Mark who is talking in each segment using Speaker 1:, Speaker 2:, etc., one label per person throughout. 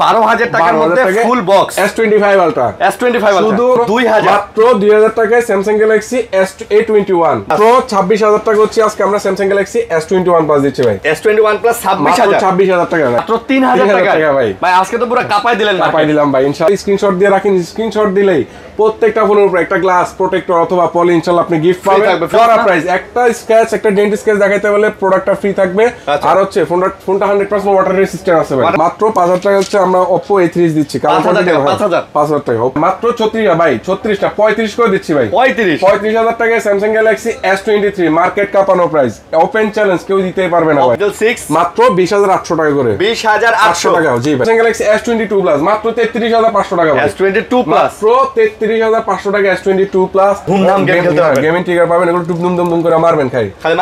Speaker 1: 12,000 টাকার মধ্যে full box
Speaker 2: S25 Ultra
Speaker 1: শুধু 2000
Speaker 2: মাত্র 2000 টাকায় Samsung Galaxy S21 Pro 26000 টাকা হচ্ছে আজকে আমরা Samsung Galaxy S21 Plus দিচ্ছি ভাই।
Speaker 1: S21 Plus 26000
Speaker 2: টাকা
Speaker 1: মাত্র 3000 টাকা ভাই। ভাই আজকে তো পুরো কাপাই দিলেন,
Speaker 2: কাপাই দিলাম ভাই। ইনশাআল্লাহ স্ক্রিনশট দিয়ে রাখেন, স্ক্রিনশট দিলেই প্রত্যেকটা ফোনের উপর একটা গ্লাস প্রোটেক্টর অথবা পলি ইনশাআল্লাহ আপনি গিফট পাবেন। ফর আ প্রাইস একটা স্ক্র্যাচ একটা ডেন্ট স্ক্র্যাচ দেখাইতে বলে প্রোডাক্টটা ফ্রি থাকবে। আর হচ্ছে ফোনটা 100% ওয়াটার রেজিস্ট্যান্ট আছে ভাই। মাত্র 5000 টাকা হচ্ছে আমরা Oppo A30 দিচ্ছি। 5000 টাকা মাত্র 36 ভাই, 36 না 35 করে দিচ্ছি ভাই। 35000 টাকায় Samsung Galaxy S23 মার্কেট কাপানো প্রাইস, ওপেন চ্যালেঞ্জ কেউ দিতেই পারবে না ভাই। মাত্র 20800 টাকা করে,
Speaker 1: 20800
Speaker 2: টাকা জি ভাই। Samsung Galaxy S22 Plus মাত্র 33500 টাকা ভাই।
Speaker 1: S22 Plus
Speaker 2: মাত্র 33500 টাকা S22 Plus।
Speaker 1: ধুমধাম গেম খেলতে পারবেন,
Speaker 2: গেমিং ট্রিগার পাবেন, এগুলো টুপ দুম করে মারবেন খাই। খালি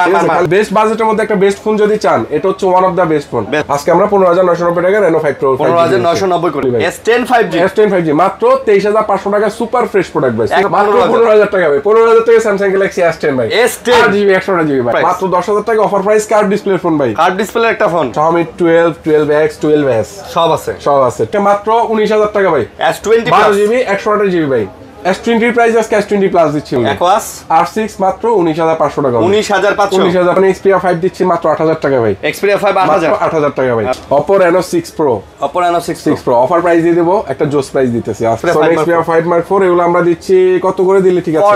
Speaker 2: বেস্ট বাজেটের মধ্যে একটা বেস্ট ফোন যদি চান, এটা হচ্ছে one of the best phone. আজকে আমরা 15990 টাকা Reno 5 Pro
Speaker 1: 15990 করে S10 5G
Speaker 2: মাত্র 23500 টাকা সুপার ফ্রেশ প্রোডাক্ট ভাই। মাত্র 15000 টাকা ভাই। 15000 টাকা Samsung Galaxy S10 ভাই। S10 8GB 128GB ভাই। মাত্র 10000 টাকা offer price curve display phone ভাই।
Speaker 1: কার্ভ ডিসপ্লে একটা ফোন
Speaker 2: Xiaomi 12, 12X, 12S
Speaker 1: সব আছে
Speaker 2: এটা মাত্র 19000 টাকা ভাই।
Speaker 1: S20
Speaker 2: 12GB 128GB ভাই। S20 প্রাইস আজকে S20 Plus দিচ্ছি
Speaker 1: Aquas
Speaker 2: R6 মাত্র 19500 টাকা।
Speaker 1: 19500
Speaker 2: মানে Xperia 5 দিচ্ছি মাত্র 8000 টাকা ভাই।
Speaker 1: Xperia 5
Speaker 2: 8000 টাকা ভাই। Oppo Reno 6 Pro offer price দিয়ে দেব, একটা জোস প্রাইস দিতেছি। Xperia 5 Mark 4 এগুলো আমরা দিচ্ছি কত করে দিলে ঠিক আছে?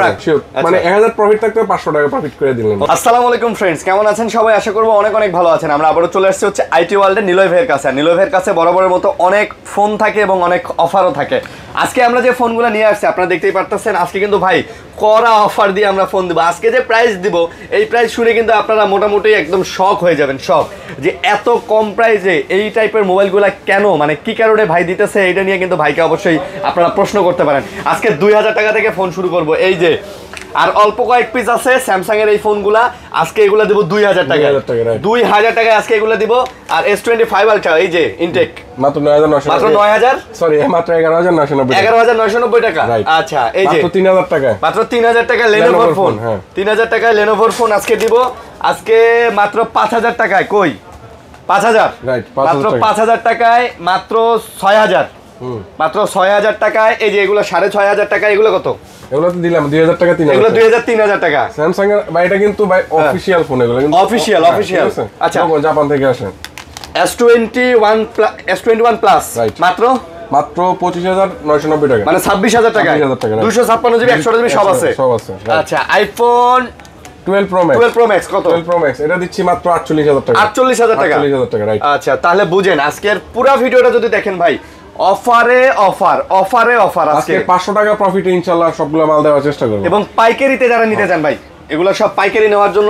Speaker 2: মানে 1000 প্রফিট থাকতে 500 টাকা প্রফিট করে দিলেন।
Speaker 1: আসসালামু আলাইকুম ফ্রেন্ডস, কেমন আছেন সবাই? আশা করব অনেক অনেক ভালো আছেন। আমরা আবারো চলে আসছি হচ্ছে আইটি ওয়ার্ল্ডে নিলয় ভাইয়ের কাছে। নিলয় ভাইয়ের কাছে বরাবরের মতো অনেক ফোন থাকে এবং অনেক অফারও থাকে। আজকে আমরা যে ফোনগুলো নিয়ে আসছি আপনারা দেখতেই পারতেছেন, আজকে কিন্তু ভাই কড়া অফার দিয়ে আমরা ফোন দেবো। আজকে যে প্রাইস দিব, এই প্রাইস শুনে কিন্তু আপনারা মোটামুটি একদম শক হয়ে যাবেন। শক যে এত কম প্রাইসে এই টাইপের মোবাইলগুলো কেন, মানে কি কারণে ভাই দিতেছে, এটা নিয়ে কিন্তু ভাইকে অবশ্যই আপনারা প্রশ্ন করতে পারেন। আজকে 2000 টাকা থেকে ফোন শুরু করব। এই যে আর অল্প কয়েক পিস আছে স্যামসাং এর এই ফোনগুলা, আজকে এগুলা দিব 2000 টাকা। 2000 টাকায় আজকে এগুলা দিব। আর S25 Ultra এই যে ইনটেক
Speaker 2: মাত্র 9900,
Speaker 1: মাত্র 9000
Speaker 2: সরি মাত্র
Speaker 1: 11990 টাকা। আচ্ছা এই যে
Speaker 2: মাত্র 3000 টাকা,
Speaker 1: মাত্র 3000 টাকা Lenovo ফোন। 3000 টাকা Lenovo ফোন আজকে দিব। আজকে মাত্র 5000 টাকায়, কই 5000
Speaker 2: রাইট,
Speaker 1: মাত্র 5000 টাকায় মাত্র 6000, মাত্র 6000 টাকায়। এই যে এগুলো 6500 টাকা, এগুলো কত?
Speaker 2: এগুলো তো দিলাম 2000 টাকা, 3000
Speaker 1: এগুলো 2000 3000 টাকা।
Speaker 2: স্যামসাং এর ভাই এটা কিন্তু ভাই অফিশিয়াল ফোন, এগুলো কিন্তু
Speaker 1: অফিশিয়াল। আচ্ছা
Speaker 2: জাপান থেকে আসে।
Speaker 1: S21 Plus মাত্র
Speaker 2: 25990 টাকা,
Speaker 1: মানে 26000 টাকা। 256GB 128GB সব আছে। আচ্ছা আইফোন
Speaker 2: 12 Pro Max
Speaker 1: কত?
Speaker 2: 12 Pro Max এটা দিচ্ছি মাত্র 48000 টাকা।
Speaker 1: 48000 টাকা,
Speaker 2: 48000 টাকা রাইট।
Speaker 1: আচ্ছা তাহলে বুঝেন আজকের পুরো ভিডিওটা যদি দেখেন ভাই, অফারে অফার আজকে
Speaker 2: 500 টাকা প্রফিটে ইনশাআল্লাহ সবগুলো মাল দেওয়ার চেষ্টা করব।
Speaker 1: এবং পাইকারিতে যারা নিতে চান ভাই, এগুলো সব পাইকারি নেওয়ার জন্য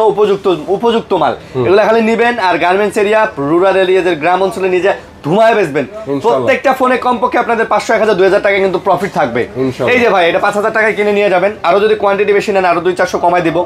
Speaker 1: উপযুক্ত মাল। এগুলো খালি নিবেন আর গার্মেন্টস এরিয়া, রুরাল এরিয়াদের গ্রাম অঞ্চলে নিয়ে ধুমায় বেচবেন। প্রত্যেকটা ফোনে কমপক্ষে আপনাদের 500 1000 2000 টাকা কিন্তু প্রফিট থাকবে। এই যে ভাই এটা 5000 টাকায় কিনে নিয়ে যাবেন, আরো যদি কোয়ান্টিটি বেশি নেন আরো 200-400 কমাই দিব।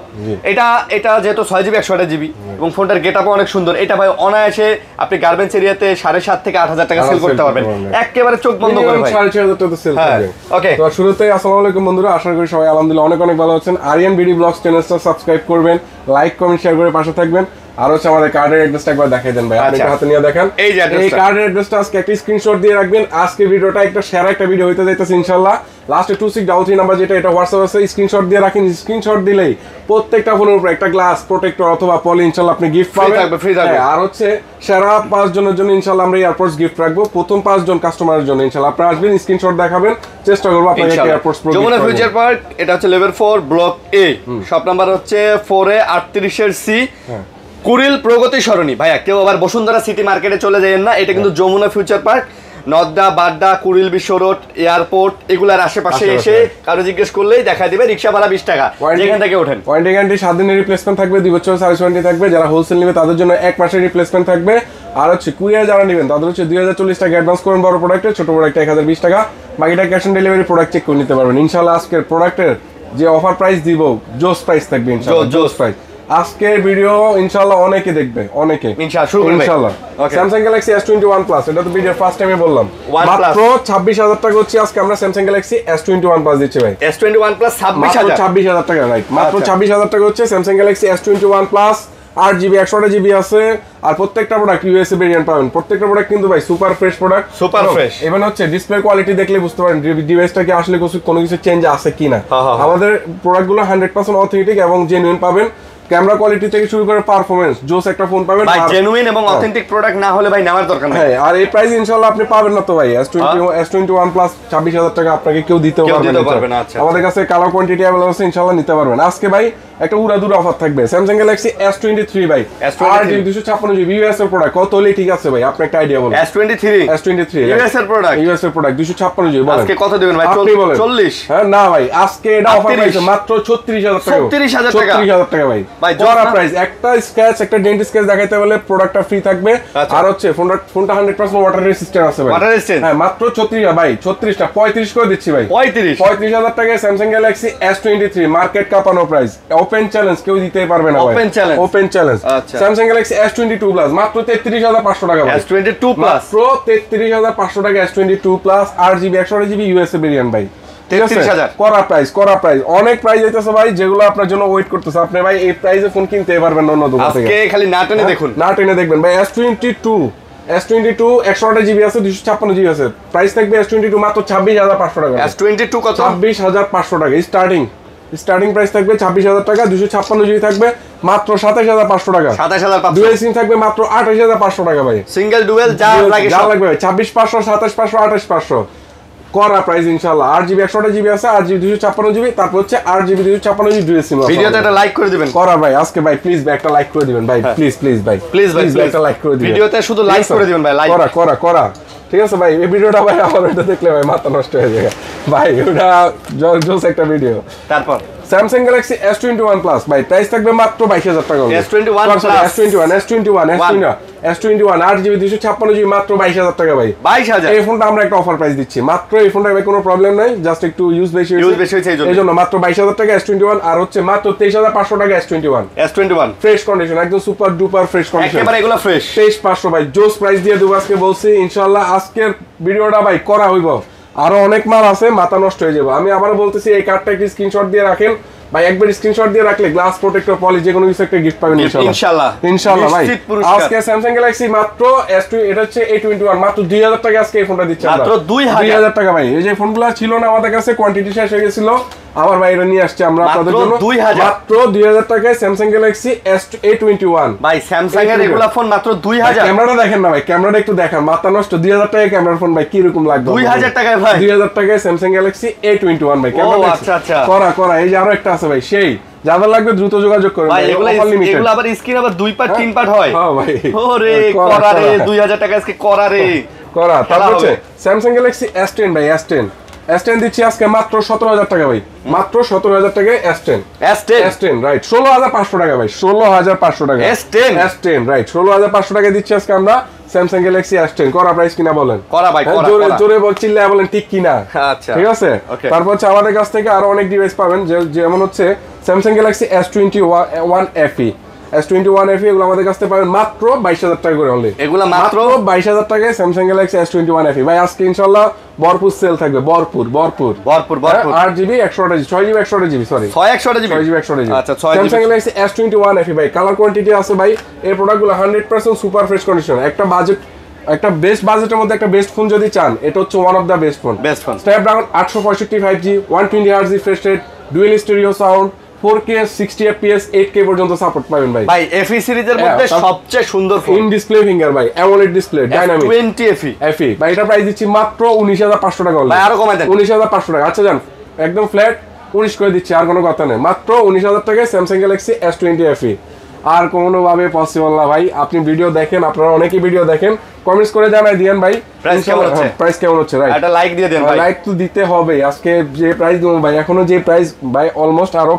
Speaker 1: এটা যেহেতু 6GB 128GB এবং ফোনটার গেটআপও অনেক সুন্দর, এটা ভাই অনায়াসে আপনি গার্মেন্টস এরিয়াতে 7.5 থেকে 8000 টাকা সেল করতে পারবেন একেবারে চোখ বন্ধ করে ভাই। 6500 টাকা সেল করবেন। ওকে তো শুরুতেই আসসালামু আলাইকুম বন্ধুরা, আশা করি সবাই আলহামদুলিল্লাহ অনেক অনেক ভালো আছেন। আরিয়ান বিডি ব্লগস চ্যানেলটা সাবস্ক্রাইব করবেন, লাইক কমেন্ট শেয়ার করে পাশে থাকবেন। আর হচ্ছে আমাদের কার্ডের অ্যাড্রেসটা একবার দেখাই দেন ভাই, আপনি হাতে নিয়ে দেখেন। এই কার্ডের অ্যাড্রেসটা আজকে একটা স্ক্রিনশট দিয়ে রাখবেন। আজকে ভিডিওটা একটা শেয়ার একটা ভিডিও হইতে যাইতেছে ইনশাআল্লাহ। লাস্টে 2633 নাম্বার যেটা, এটা হোয়াটসঅ্যাপ আছে, স্ক্রিনশট দিয়ে রাখেন। স্ক্রিনশট দিলেই প্রত্যেকটা ফোনের উপর একটা গ্লাস প্রোটেক্টর অথবা পলি ইনশাআল্লাহ আপনি গিফট পাবেন। আর হচ্ছে সেরা 5 জনের জন্য ইনশাআল্লাহ আমরা এয়ারপোর্টস গিফট রাখবো। প্রথম 5 জন কাস্টমারের জন্য ইনশাআল্লাহ আপনারা আসবেন, স্ক্রিনশট দেখাবেন, চেষ্টা করব আপনাকে AirPods pro Jamuna Future Park. এটা হচ্ছে level 4 block A, shop number হচ্ছে 4A38 এর সি, কুড়িল প্রগতি সরণি। ভাইয়া কেউ আবার বসুন্ধরা সিটি মার্কেটে চলে যাবেন না, এটা কিন্তু যমুনা ফিউচার পার্ক, নদ্দা, বাড্ডা, কুড়িল বিশ্ব রোড, এয়ারপোর্ট এগুলার আশেপাশে এসে কারো জিজ্ঞেস করলেই দেখা দিবে। রিক্সা ভাড়া 20 টাকা, যেখান থেকে ওঠেন।
Speaker 2: ওয়ারেন্টি গ্যারান্টি 7 দিনের রিপ্লেসমেন্ট থাকবে, 2 বছর সার্ভিস ওয়ারেন্টি থাকবে। যারা হোলসেল নেবে তাদের জন্য 1 মাসের রিপ্লেসমেন্ট থাকবে। আর হচ্ছে কুরিয়ার যারা নেবেন তাদের হচ্ছে 2040 টাকা অ্যাডভান্স করুন বড় প্রোডাক্টে, ছোট প্রোডাক্টে 1020 টাকা, বাকিটা cash on delivery product check করে নিতে পারবেন ইনশাআল্লাহ। আজকের প্রোডাক্টের যে অফার প্রাইস দিব, জোস প্রাইস থাকবে ইনশাআল্লাহ, জোস প্রাইস। আজকের ভিডিও ইনশাআল্লাহ অনেকে দেখবে, অনেকে ইনশাআল্লাহ। Samsung Galaxy S21 Plus এটা তো ভিডিওর ফার্স্ট টাইমে বললাম, মাত্র 26000 টাকা হচ্ছে আজকে আমরা Samsung Galaxy S21 Plus দিচ্ছি ভাই।
Speaker 1: S21 Plus 26000
Speaker 2: টাকা রাইট, মাত্র 26000 টাকা হচ্ছে Samsung Galaxy S21 Plus 8GB 128GB আছে আর প্রত্যেকটা প্রোডাক্ট ইউএসএ ভেরিয়েন্ট পাবেন প্রত্যেকটা প্রোডাক্ট কিন্তু ভাই super fresh product
Speaker 1: super fresh
Speaker 2: even হচ্ছে ডিসপ্লে কোয়ালিটি দেখলে বুঝতে পারেন ডিভাইসটা কি আসলে কোনো কিছু চেঞ্জ আছে কিনা আমাদের প্রোডাক্টগুলো 100% অথেন্টিক এবং জেনুইন পাবেন ক্যামেরা কোয়ালিটি থেকে শুরু করে পারফরম্যান্স জোস একটা ফোন পাবেন
Speaker 1: ভাই জেনুইন এবং অথেন্টিক প্রোডাক্ট না হলে ভাই নেওয়ার দরকার নেই
Speaker 2: হ্যাঁ আর এই প্রাইস ইনশাআল্লাহ আপনি পাবেন না তো ভাই S21 প্লাস 26000 টাকা আপনাকে কেউ দিতেও পারবে না আমাদের কাছে কালার কোয়ান্টিটি अवेलेबल আছে ইনশাআল্লাহ নিতে পারবেন আজকে ভাই একটা উড়াদুরা অফার থাকবে Samsung Galaxy S23 ভাই আর 256GB ইউএস এর প্রোডাক্ট কত হলে ঠিক আছে ভাই আপনি একটা আইডিয়া বলুন S23 ইউএস এর প্রোডাক্ট 256GB বলেন
Speaker 1: আজকে কত দিবেন ভাই 40
Speaker 2: হ্যাঁ না ভাই আজকে এটা অফার প্রাইস মাত্র 36000 টাকা 36000 টাকা ভাই জরা প্রাইস একটা স্ক্র্যাচ একটা ডেন্ট স্ক্র্যাচ দেখাইতে বলে প্রোডাক্টটা ফ্রি থাকবে আর হচ্ছে ফোনটা 100% ওয়াটার রেজিস্ট্যান্ট আছে ভাই হ্যাঁ মাত্র 36 ভাই 36টা 35 করে দিচ্ছি ভাই 35000 টাকায় Samsung Galaxy S23 মার্কেট কাপানো প্রাইস ওপেন চ্যালেঞ্জ কেউ দিতে পারবে না ভাই open challenge Samsung Galaxy S22 Plus মাত্র 33500 টাকা ভাই
Speaker 1: S22 Plus
Speaker 2: মাত্র 33500 টাকা S22 Plus 8GB 128GB USA variant ভাই
Speaker 1: 33000
Speaker 2: করা প্রাইস অনেক প্রাইস যাইতেছে ভাই যেগুলো আপনার জন্য ওয়েট করতেছে আপনি ভাই এই প্রাইসে ফোন কিনতে পারবেন অন্য দোকান থেকে
Speaker 1: আজকে খালি না টেনে দেখুন
Speaker 2: না টেনে দেখবেন ভাই S22 128GB আছে 256GB আছে প্রাইস থাকবে S22 মাত্র 26500 টাকা
Speaker 1: S22 কত
Speaker 2: 26500 টাকা স্টার্টিং প্রাইস থাকবে 26000 টাকা 256GB থাকবে মাত্র 27500 টাকা
Speaker 1: 27500
Speaker 2: ডুয়াল সিম থাকবে মাত্র 28500 টাকা ভাই
Speaker 1: সিঙ্গেল ডুয়াল যা লাগবে
Speaker 2: ভাই 26500 27500 28500 করা প্রাইস ইনশাআল্লাহ 8GB 128GB আছে 8GB 256GB তারপর হচ্ছে 8GB 256GB ডুয়াল সিম
Speaker 1: ভিডিওতে একটা লাইক করে দিবেন
Speaker 2: করা ভাই আজকে ভাই প্লিজ ভাই একটা লাইক করে দিবেন ভাই প্লিজ ভাই একটা লাইক করে দিবেন
Speaker 1: ভিডিওতে শুধু লাইক করে দিবেন ভাই লাইক
Speaker 2: করা ঠিক আছে ভাই এই ভিডিওটা ভাই আমার এটা দেখলে ভাই মাথা নষ্ট হয়ে যাবে ভাই ওটা জোস একটা ভিডিও
Speaker 1: তারপর
Speaker 2: Samsung Galaxy S21 Plus ভাই প্রাইস থাকবে মাত্র 22000 টাকা
Speaker 1: S21
Speaker 2: S21 8GB 256GB মাত্র 22000 টাকা ভাই
Speaker 1: 22000
Speaker 2: এই ফোনটা আমরা একটা অফার প্রাইস দিচ্ছি মাত্র এই ফোনটা ভাই কোনো প্রবলেম নাই জাস্ট একটু ইউজ বেশি হয়েছে এইজন্য মাত্র 22000 টাকা S21 আর হচ্ছে মাত্র 23500 টাকা S21 ফ্রেশ কন্ডিশন একদম সুপার ডুপার ফ্রেশ কন্ডিশন
Speaker 1: একেবারে এগুলো ফ্রেশ
Speaker 2: 23500 ভাই জোস প্রাইস দিয়ে দেব আজকে বলছি ইনশাআল্লাহ আজকের ভিডিওটা ভাই করা হইব আরো অনেক মাল আছে মাথা নষ্ট হয়ে যাবে আমি আবার বলতেছি এই কার্ডটা একটু স্ক্রিনশট দিয়ে রাখেন ভাই একবার স্ক্রিনশট দিয়ে রাখলে গ্লাস প্রোটেক্টর পলি যে কোনো কিছু একটা গিফট পাবেন ইনশাআল্লাহ ভাই আজকে Samsung Galaxy মাত্র S2 এটা হচ্ছে A21 মাত্র 2000 টাকা আজকে এই ফোনটা দিচ্ছি আমরা
Speaker 1: মাত্র 2000
Speaker 2: টাকা ভাই এই যে ফোনগুলো ছিল না আমাদের কাছে কোয়ান্টিটি শেষ হয়ে গিয়েছিল আবার ভাই এটা নিয়ে আসছে আমরা আপনাদের জন্য মাত্র 2000 টাকায় Samsung Galaxy A21
Speaker 1: ভাই Samsung এর এগুলা ফোন মাত্র 2000
Speaker 2: ক্যামেরাটা দেখেন না ভাই ক্যামেরাটা একটু দেখান মাথা নষ্ট 2000 টাকায় ক্যামেরার ফোন ভাই কি রকম লাগবে
Speaker 1: 2000 টাকায় ভাই
Speaker 2: 2000 টাকায় Samsung Galaxy A21 ভাই
Speaker 1: ক্যামেরা আচ্ছা
Speaker 2: করা এই যে আরো একটা আছে ভাই সেই যাদের লাগবে দ্রুত যোগাযোগ করুন
Speaker 1: ভাই এগুলা আবার স্ক্রিন আবার দুই পার্ট তিন পার্ট হয়
Speaker 2: হ্যাঁ ভাই
Speaker 1: ওরে করা রে 2000 টাকা আজকে করা রে
Speaker 2: তারপর হচ্ছে Samsung Galaxy S10 ভাই S10 দিচ্ছি আজকে মাত্র 17000 টাকা ভাই মাত্র 17000 টাকায় S10 রাইট 16500 টাকা ভাই 16500 টাকা S10 রাইট 16500 টাকা দিচ্ছি আজকে আমরা Samsung Galaxy S10 করা প্রাইস কিনা বলেন
Speaker 1: করা ভাই
Speaker 2: জোরে চিল্লায় বলেন ঠিক কিনা
Speaker 1: আচ্ছা ঠিক
Speaker 2: আছে তারপর হচ্ছে আমাদের কাছ থেকে আরো অনেক ডিভাইস পাবেন যেমন হচ্ছে Samsung Galaxy S21 FE এগুলো আমাদের কাছে পাবেন মাত্র 22000 টাকা করে অনলি
Speaker 1: এগুলো মাত্র
Speaker 2: 22000 টাকায় Samsung Galaxy S21 FE ভাই আজকে ইনশাআল্লাহ ভরপুর সেল থাকবে ভরপুর 8GB 128GB 6GB sorry 6GB 128GB
Speaker 1: আচ্ছা
Speaker 2: Samsung Galaxy S21 FE ভাই কালার কোয়ান্টিটি আছে ভাই এই প্রোডাক্টগুলো 100% সুপার ফ্রেশ কন্ডিশন একটা বেস্ট বাজেটের মধ্যে একটা বেস্ট ফোন যদি চান এটা হচ্ছে one of the best phone Snapdragon 865 5G 120 Hz refresh rate dual stereo sound 4K 60 fps 8K পর্যন্ত সাপোর্ট পাবেন ভাই
Speaker 1: FE সিরিজের মধ্যে সবচেয়ে সুন্দর ফোন
Speaker 2: ইন ডিসপ্লে ফিঙ্গার ভাই AMOLED ডিসপ্লে ডাইনামিক
Speaker 1: 20 FE
Speaker 2: ভাই এটা প্রাইস দিচ্ছি মাত্র 19500 টাকা
Speaker 1: ভাই আরো কমাই দেন
Speaker 2: 19500 টাকা আচ্ছা জান একদম ফ্ল্যাট 19 করে দিচ্ছি আর কোনো কথা নেই মাত্র 19000 টাকায় Samsung Galaxy S20 FE আর কোনোভাবে পসিবল না ভাই আপনি ভিডিও দেখেন আপনারা অনেকেই ভিডিও দেখেন কমেন্টস করে জানাই দিয়েন ভাই প্রাইস কেমন হচ্ছে রাইট
Speaker 1: একটা লাইক দিয়ে দেন ভাই
Speaker 2: লাইক তো দিতে হবে আজকে যে প্রাইস দেব ভাই এখনো যে প্রাইস ভাই অলমোস্ট আরো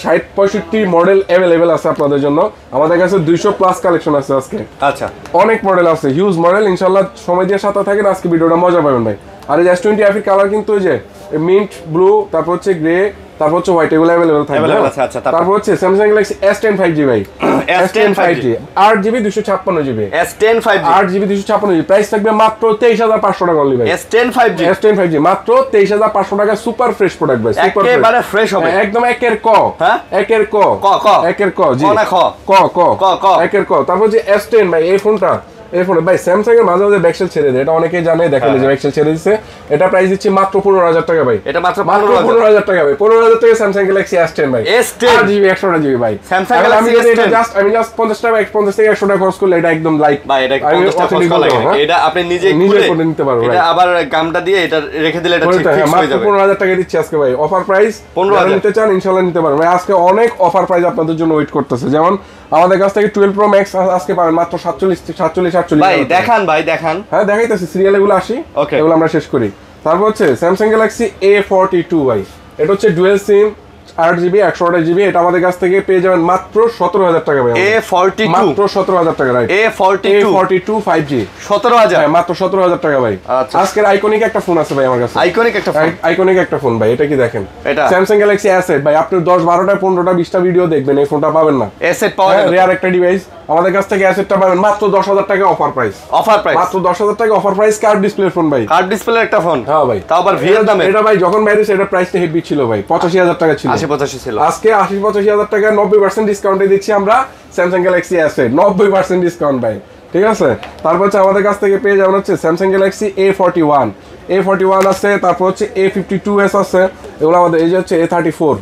Speaker 2: 60-65 মডেল अवेलेबल আছে আপনাদের জন্য আমাদের কাছে 200 প্লাস কালেকশন আছে আজকে
Speaker 1: আচ্ছা
Speaker 2: অনেক মডেল আছে হিউজ মডেল ইনশাআল্লাহ সময় দিয়ে সাথে থাকেন আজকে ভিডিওটা মজা পাবেন ভাই আর এই S20 FE কালার কিন্তু ওই যে মিন্ট ব্লু তারপর হচ্ছে গ্রে তারপর হচ্ছে হোয়াইট, এগুলো अवेलेबल থাকবে।
Speaker 1: আচ্ছা,
Speaker 2: তারপর হচ্ছে Samsung Galaxy S10 5G ভাই, S10 5G 8GB 256GB,
Speaker 1: S10 5G
Speaker 2: 8GB 256GB, price থাকবে মাত্র 23500 টাকা অনলি ভাই।
Speaker 1: S10 5G
Speaker 2: মাত্র 23500 টাকা, সুপার ফ্রেশ প্রোডাক্ট ভাই, সুপার
Speaker 1: একেবারে ফ্রেশ হবে
Speaker 2: একদম, একের ক,
Speaker 1: হ্যাঁ
Speaker 2: একের ক, একের ক, জি
Speaker 1: না খ,
Speaker 2: ক একের ক। তারপর যে S10 ভাই, এই ফোনটা ভাই স্যামসাং এর মাঝে মাঝে ব্যাকসেল ছেড়ে দেয়, এটা অনেকেই জানে, দেখেন যে ব্যাকসেল ছেড়ে দিচ্ছে। এটা প্রাইস দিচ্ছি মাত্র 15000 টাকা ভাই,
Speaker 1: এটা মাত্র
Speaker 2: 15000 টাকা ভাই, 15000 টাকা স্যামসাং গ্যালাক্সি S10 ভাই,
Speaker 1: S10
Speaker 2: 8GB 128GB ভাই।
Speaker 1: স্যামসাং
Speaker 2: আমি
Speaker 1: গ্যালাক্সি
Speaker 2: এটা জাস্ট 50 টাকা 50 থেকে 100 টাকা খরচ করলে এটা একদম লাইক
Speaker 1: ভাই, এটা 50 টাকা খরচ করা লাগে, এটা আপনি নিজে করে
Speaker 2: নিতে পারবেন।
Speaker 1: এটা আবার গামটা দিয়ে এটা রেখে দিলে এটা ঠিক ফিক্স হয়ে যাবে।
Speaker 2: 15000 টাকা দিচ্ছি আজকে ভাই, অফার প্রাইস।
Speaker 1: 15000
Speaker 2: নিতে চান ইনশাআল্লাহ নিতে পারবেন ভাই, আজকে অনেক অফার প্রাইস আপনাদের জন্য ওয়েট করতেছে। যেমন আমাদের কাছ থেকে 12 Pro Max আজকে পাবেন মাত্র 47
Speaker 1: ভাই দেখান ভাই দেখান।
Speaker 2: হ্যাঁ দেখাইতেছি, সিরিয়াল এগুলো আসি, এগুলো আমরা শেষ করি। তারপর হচ্ছে Samsung Galaxy A42 ভাই, এটা হচ্ছে ডুয়াল সিম 8GB 128GB, এটা আমাদের কাছ থেকে পেয়ে যাবেন মাত্র 17000 টাকা ভাই।
Speaker 1: A42
Speaker 2: মাত্র 17000 টাকা, রাইট। A42 5G
Speaker 1: 17000,
Speaker 2: হ্যাঁ মাত্র 17000 টাকা ভাই। আজকের আইকনিক একটা ফোন আছে ভাই আমার কাছে, আইকনিক একটা ফোন ভাই, এটা কি দেখেন, এটা Samsung Galaxy A7 ভাই। আপনি 10 12টা 15টা 20টা ভিডিও দেখবেন, এই ফোনটা পাবেন না। A7 পাওয়া যাবে, রেয়ার একটা ডিভাইস। আমাদের কাছ থেকে A7টা পাবেন মাত্র 10000 টাকা অফার প্রাইস, মাত্র 10000 টাকা offer price. Card display phone ভাই, কার্ড ডিসপ্লে একটা ফোন, হ্যাঁ ভাই, তাও আবার ভিএল দামে। এটা ভাই যখন বাইরে এটা প্রাইসটা হেভি ছিল ভাই, 85000 টাকা ছিল, 80-85 ছিল। আজকে 80-85000 টাকা 90% ডিসকাউন্টে দিচ্ছি আমরা Samsung Galaxy A7, 90% ডিসকাউন্ট ভাই, ঠিক আছে। তারপর হচ্ছে আমাদের কাছ থেকে পেয়ে যাবেন হচ্ছে Samsung Galaxy A41 আছে, তারপর হচ্ছে A52s আছে, এগুলো আমাদের এই যে হচ্ছে A34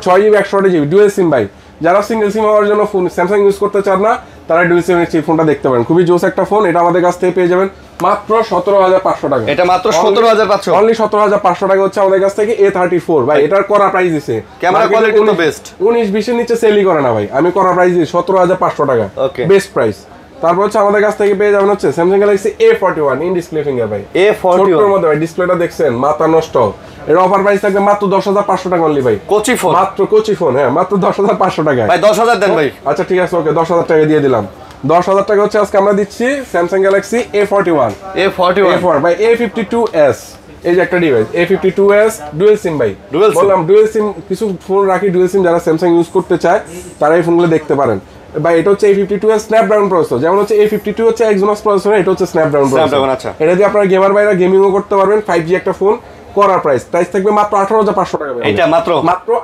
Speaker 2: 6GB 128GB dual SIM ভাই। যারা সিঙ্গেল সিম হওয়ার জন্য ফোন স্যামসাং ইউজ করতে চান না, তারা ডুয়াল সিম এই ফোনটা দেখতে পারেন, খুবই জোস একটা ফোন। এটা আমাদের কাছ থেকে পেয়ে যাবেন মাত্র 17500 টাকা, এটা মাত্র 17500, অনলি 17500 টাকা হচ্ছে আমাদের কাছ থেকে A34 ভাই। এটার করা প্রাইস দিছে, ক্যামেরা কোয়ালিটি তো বেস্ট, 19-20 এর নিচে সেলই করে না ভাই। আমি করা প্রাইস দিই 17500 টাকা, বেস্ট প্রাইস। তারপর হচ্ছে আমাদের কাছ থেকে পেয়ে যাবেন হচ্ছে Samsung Galaxy A41 in display finger ভাই, A41 এর মধ্যে ভাই, ডিসপ্লেটা দেখছেন মাথা নষ্ট। এর অফার প্রাইস থাকবে মাত্র 10500 টাকা অনলি ভাই, কোচি ফোন, মাত্র কোচি ফোন, হ্যাঁ মাত্র 10500 টাকা ভাই। 10000 দেন ভাই, আচ্ছা ঠিক আছে, ওকে 10000 টাকা দিয়ে দিলাম। 10000 টাকা হচ্ছে আজকে আমরা দিচ্ছি Samsung Galaxy A41 ভাই। A52s এই যে একটা ডিভাইস, A52s ডুয়াল সিম ভাই, বললাম ডুয়াল সিম, কিছু ফোন রাখি ডুয়াল সিম, যারা স্যামসাং ইউজ করতে চায় তারা এই ফোনগুলো দেখতে পারেন ভাই। এটা হচ্ছে A52s স্ন্যাপড্রাগন প্রসেসর, যেমন হচ্ছে A52 হচ্ছে Exynos প্রসেসর, এটা হচ্ছে স্ন্যাপড্রাগন প্রসেসর। আচ্ছা, এটা দিয়ে আপনারা গেমার বাইরা গেমিংও করতে পারবেন। 5G একটা ফোন, করার প্রাইস থাকবে মাত্র 18500 টাকা ভাই, এটা মাত্র